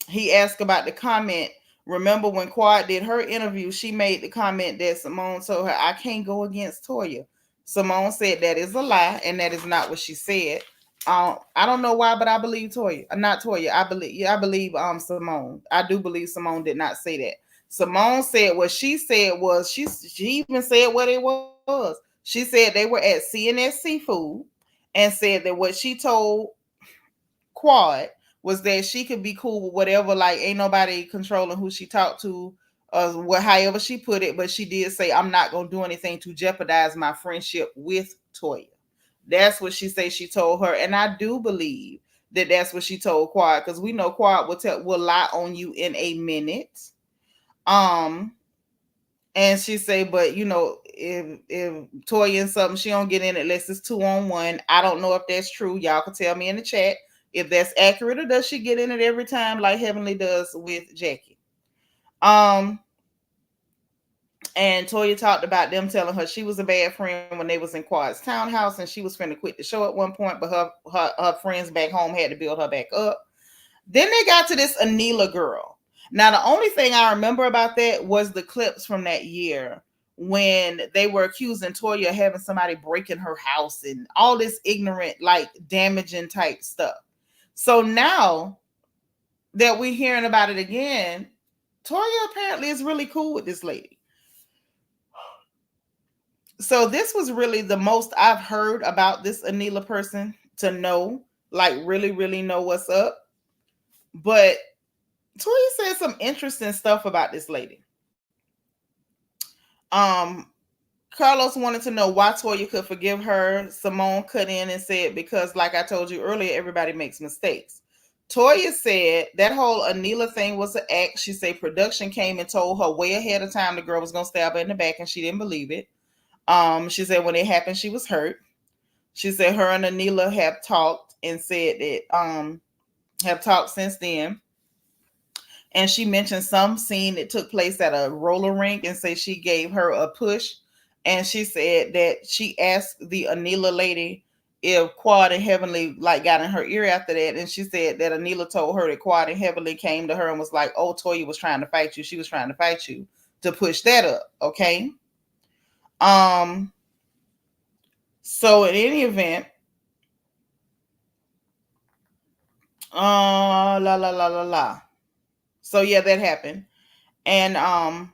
He asked about the comment. Remember when Quad did her interview, she made the comment that Simone told her, I can't go against Toya. Simone said that is a lie, and that is not what she said. I don't know why, but I believe Toya. Not Toya. I believe Simone. I do believe Simone did not say that. Simone said what she said was, she even said what it was. She said they were at CNS Seafood, and said that what she told Quad was that she could be cool with whatever, like ain't nobody controlling who she talked to, however she put it. But she did say, I'm not going to do anything to jeopardize my friendship with Toya. That's what she said she told her. And I do believe that that's what she told Quad, because we know Quad will lie on you in a minute. And she say, but if Toya and something, she don't get in it unless it's 2-on-1. I don't know if that's true. Y'all can tell me in the chat if that's accurate, or does she get in it every time like Heavenly does with Jackie? And Toya talked about them telling her she was a bad friend when they was in Quad's townhouse, and she was finna quit the show at one point, but her friends back home had to build her back up. Then they got to this Anila girl. Now, the only thing I remember about that was the clips from that year when they were accusing Toya of having somebody break in her house and all this ignorant, like damaging type stuff. So now that we're hearing about it again, Toya apparently is really cool with this lady. So this was really the most I've heard about this Anila person to know, like really, really know what's up. But Toya said some interesting stuff about this lady. Carlos wanted to know why Toya could forgive her. Simone cut in and said, because like I told you earlier, everybody makes mistakes. Toya said that whole Anila thing was an act. She said production came and told her way ahead of time the girl was going to stab her in the back, and she didn't believe it. She said when it happened, she was hurt. She said her and Anila have talked and said that have talked since then. And she mentioned some scene that took place at a roller rink, and say she gave her a push. And she said that she asked the Anila lady if Quad and Heavenly like got in her ear after that. And she said that Anila told her that Quad and Heavenly came to her and was like, oh, Toya was trying to fight you. She was trying to fight you to push that up. Okay. So in any event, so yeah, that happened. And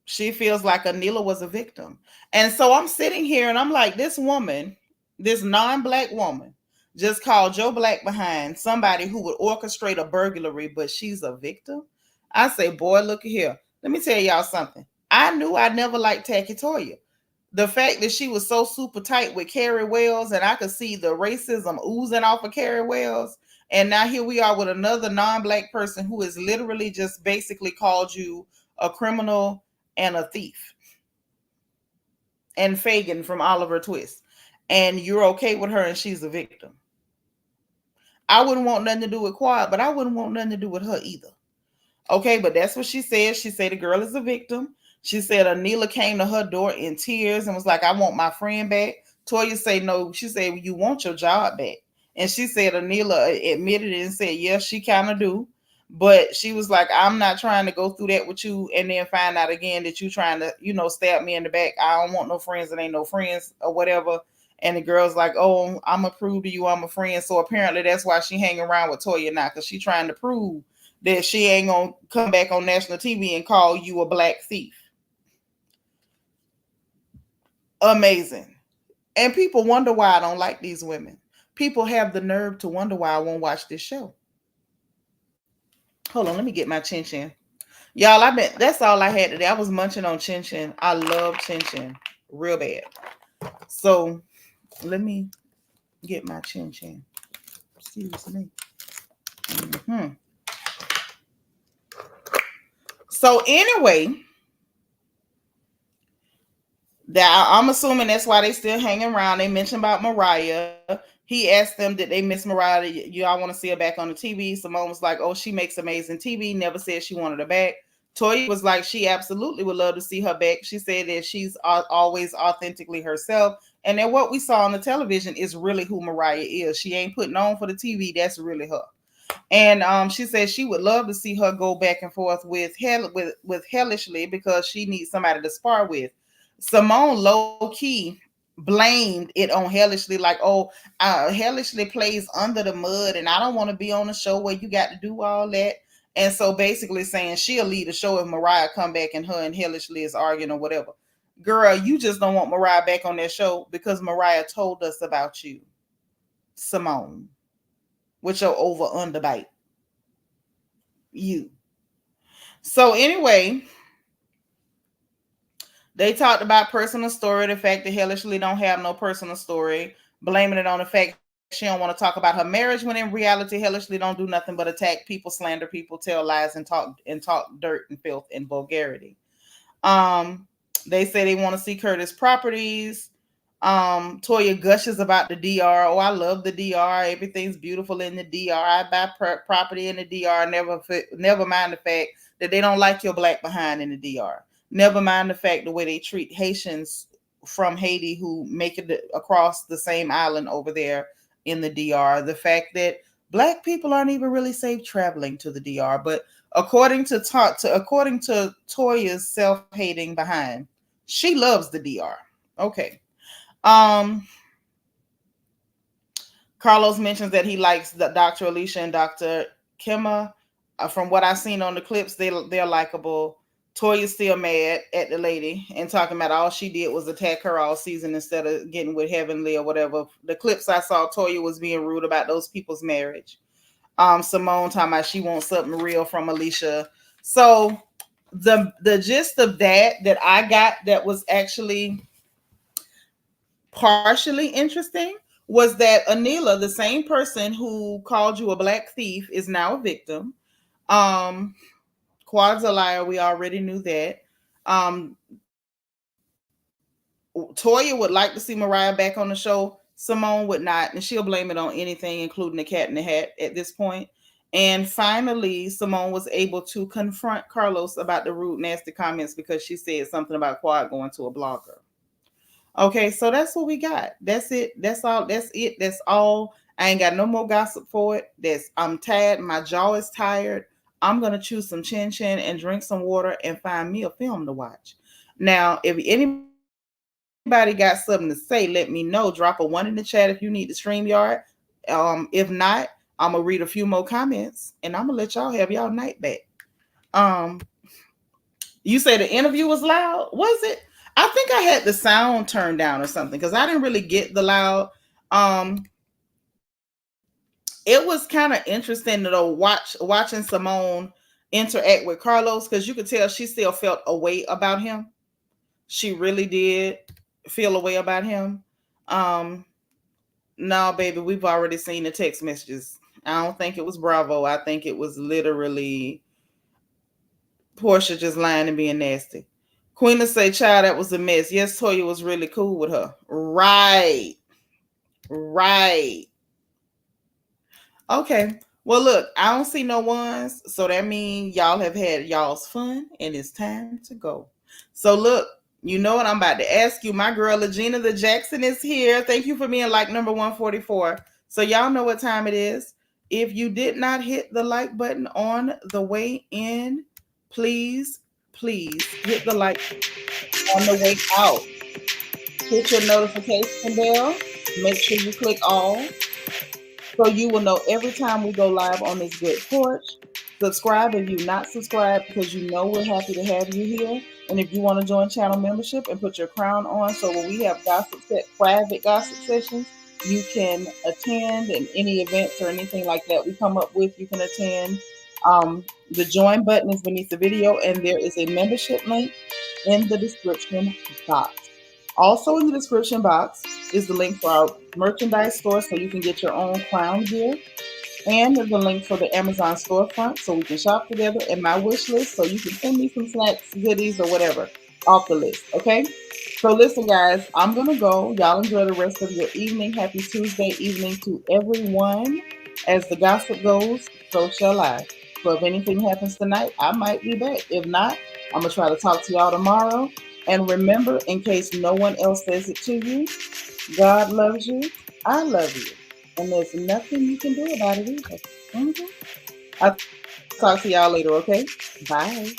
she feels like Anila was a victim. And so I'm sitting here and I'm like, this woman, this non-black woman, just called Joe Black behind somebody who would orchestrate a burglary, but she's a victim. I say, boy, look here. Let me tell y'all something. I knew I never liked Tacky Toya. The fact that she was so super tight with Carrie Wells, and I could see the racism oozing off of Carrie Wells, And now here we are with another non-black person who is literally just basically called you a criminal and a thief. And Fagin from Oliver Twist. And you're okay with her and she's a victim. I wouldn't want nothing to do with Quad, but I wouldn't want nothing to do with her either. Okay, but that's what she said. She said the girl is a victim. She said Anila came to her door in tears and was like, I want my friend back. Toya say no. She said, you want your job back. And she said Anila admitted it and said, yes, she kind of do. But she was like, I'm not trying to go through that with you and then find out again that you trying to, stab me in the back. I don't want no friends that ain't no friends or whatever. And the girl's like, oh, I'm going to prove to you I'm a friend. So apparently that's why she hanging around with Toya now, because she trying to prove that she ain't going to come back on national TV and call you a black thief. Amazing. And people wonder why I don't like these women. People have the nerve to wonder why I won't watch this show. Hold on, let me get my chin chin. Y'all, that's all I had today. I was munching on chin chin. I love chin chin real bad. So let me get my chin chin. Excuse me. Mm-hmm. So anyway, I'm assuming that's why they still hanging around. They mentioned about Mariah. He asked them, did they miss Mariah? Y'all want to see her back on the TV? Simone was like, oh, she makes amazing TV. Never said she wanted her back. Toya was like, she absolutely would love to see her back. She said that she's always authentically herself. And that what we saw on the television is really who Mariah is. She ain't putting on for the TV. That's really her. And she said she would love to see her go back and forth with Hellishly because she needs somebody to spar with. Simone low-key blamed it on Hellishly, like, oh, Hellishly plays under the mud and I don't want to be on a show where you got to do all that. And so basically saying she'll lead the show if Mariah come back and her and Hellishly is arguing or whatever. Girl, you just don't want Mariah back on that show because Mariah told us about you, Simone, with your over-under bite. You. So anyway, they talked about personal story, the fact that Hellishly don't have no personal story, blaming it on the fact she don't want to talk about her marriage when in reality Hellishly don't do nothing but attack people, slander people, tell lies, and talk dirt and filth and vulgarity. They say they want to see Curtis Properties. Toya gushes about the DR. Oh, I love the DR. Everything's beautiful in the DR. I buy property in the DR. Never mind the fact that they don't like your black behind in the DR. Never mind the fact the way they treat Haitians from Haiti who make it across the same island over there in the DR. The fact that black people aren't even really safe traveling to the DR. But according to Toya's self-hating behind, she loves the DR. Okay. Carlos mentions that he likes the Dr. Alicia and Dr. Kemma. From what I've seen on the clips, they're likable. Toya's still mad at the lady and talking about all she did was attack her all season instead of getting with Heavenly or whatever. The clips I saw, Toya was being rude about those people's marriage. Simone talking about she wants something real from Alicia. So the gist of that I got that was actually partially interesting was that Anila, the same person who called you a black thief, is now a victim. Quad's a liar. We already knew that. Toya would like to see Mariah back on the show. Simone would not, and she'll blame it on anything, including the cat in the hat at this point. And finally, Simone was able to confront Carlos about the rude, nasty comments because she said something about Quad going to a blogger. Okay, so that's what we got. That's it. That's all. That's it. That's all. I ain't got no more gossip for it. I'm tired. My jaw is tired. I'm gonna chew some chin chin and drink some water and find me a film to watch. Now, if anybody got something to say, let me know. Drop a 1 in the chat if you need the StreamYard. If not, I'm gonna read a few more comments and I'm gonna let y'all have y'all night back. You say the interview was loud? Was it? I think I had the sound turned down or something because I didn't really get the loud. It was kind of interesting to watching Simone interact with Carlos because you could tell she still felt a way about him. She really did feel a way about him. No, baby, we've already seen the text messages. I don't think it was Bravo. I think it was literally Porsha just lying and being nasty. Queen to say, child, that was a mess. Yes, Toya was really cool with her. Right. Right. Okay. Well, look, I don't see no ones. So that means y'all have had y'all's fun and it's time to go. So look, you know what I'm about to ask you. My girl, Legina the Jackson is here. Thank you for being like number 144. So y'all know what time it is. If you did not hit the like button on the way in, please hit the like on the way out. Hit your notification bell. Make sure you click all so you will know every time we go live on this good porch. Subscribe if you're not subscribed because you know we're happy to have you here. And if you want to join channel membership and put your crown on, so when we have private gossip sessions, you can attend, and any events or anything like that we come up with, you can attend. The join button is beneath the video, and there is a membership link in the description box. Also in the description box is the link for our merchandise store so you can get your own crown gear, and the link for the Amazon storefront so we can shop together, and my wish list so you can send me some snacks, goodies, or whatever off the list, okay? So listen, guys, I'm going to go. Y'all enjoy the rest of your evening. Happy Tuesday evening to everyone. As the gossip goes, so shall I. So if anything happens tonight, I might be back. If not, I'm going to try to talk to y'all tomorrow. And remember, in case no one else says it to you, God loves you. I love you. And there's nothing you can do about it either. I'll talk to y'all later, okay? Bye.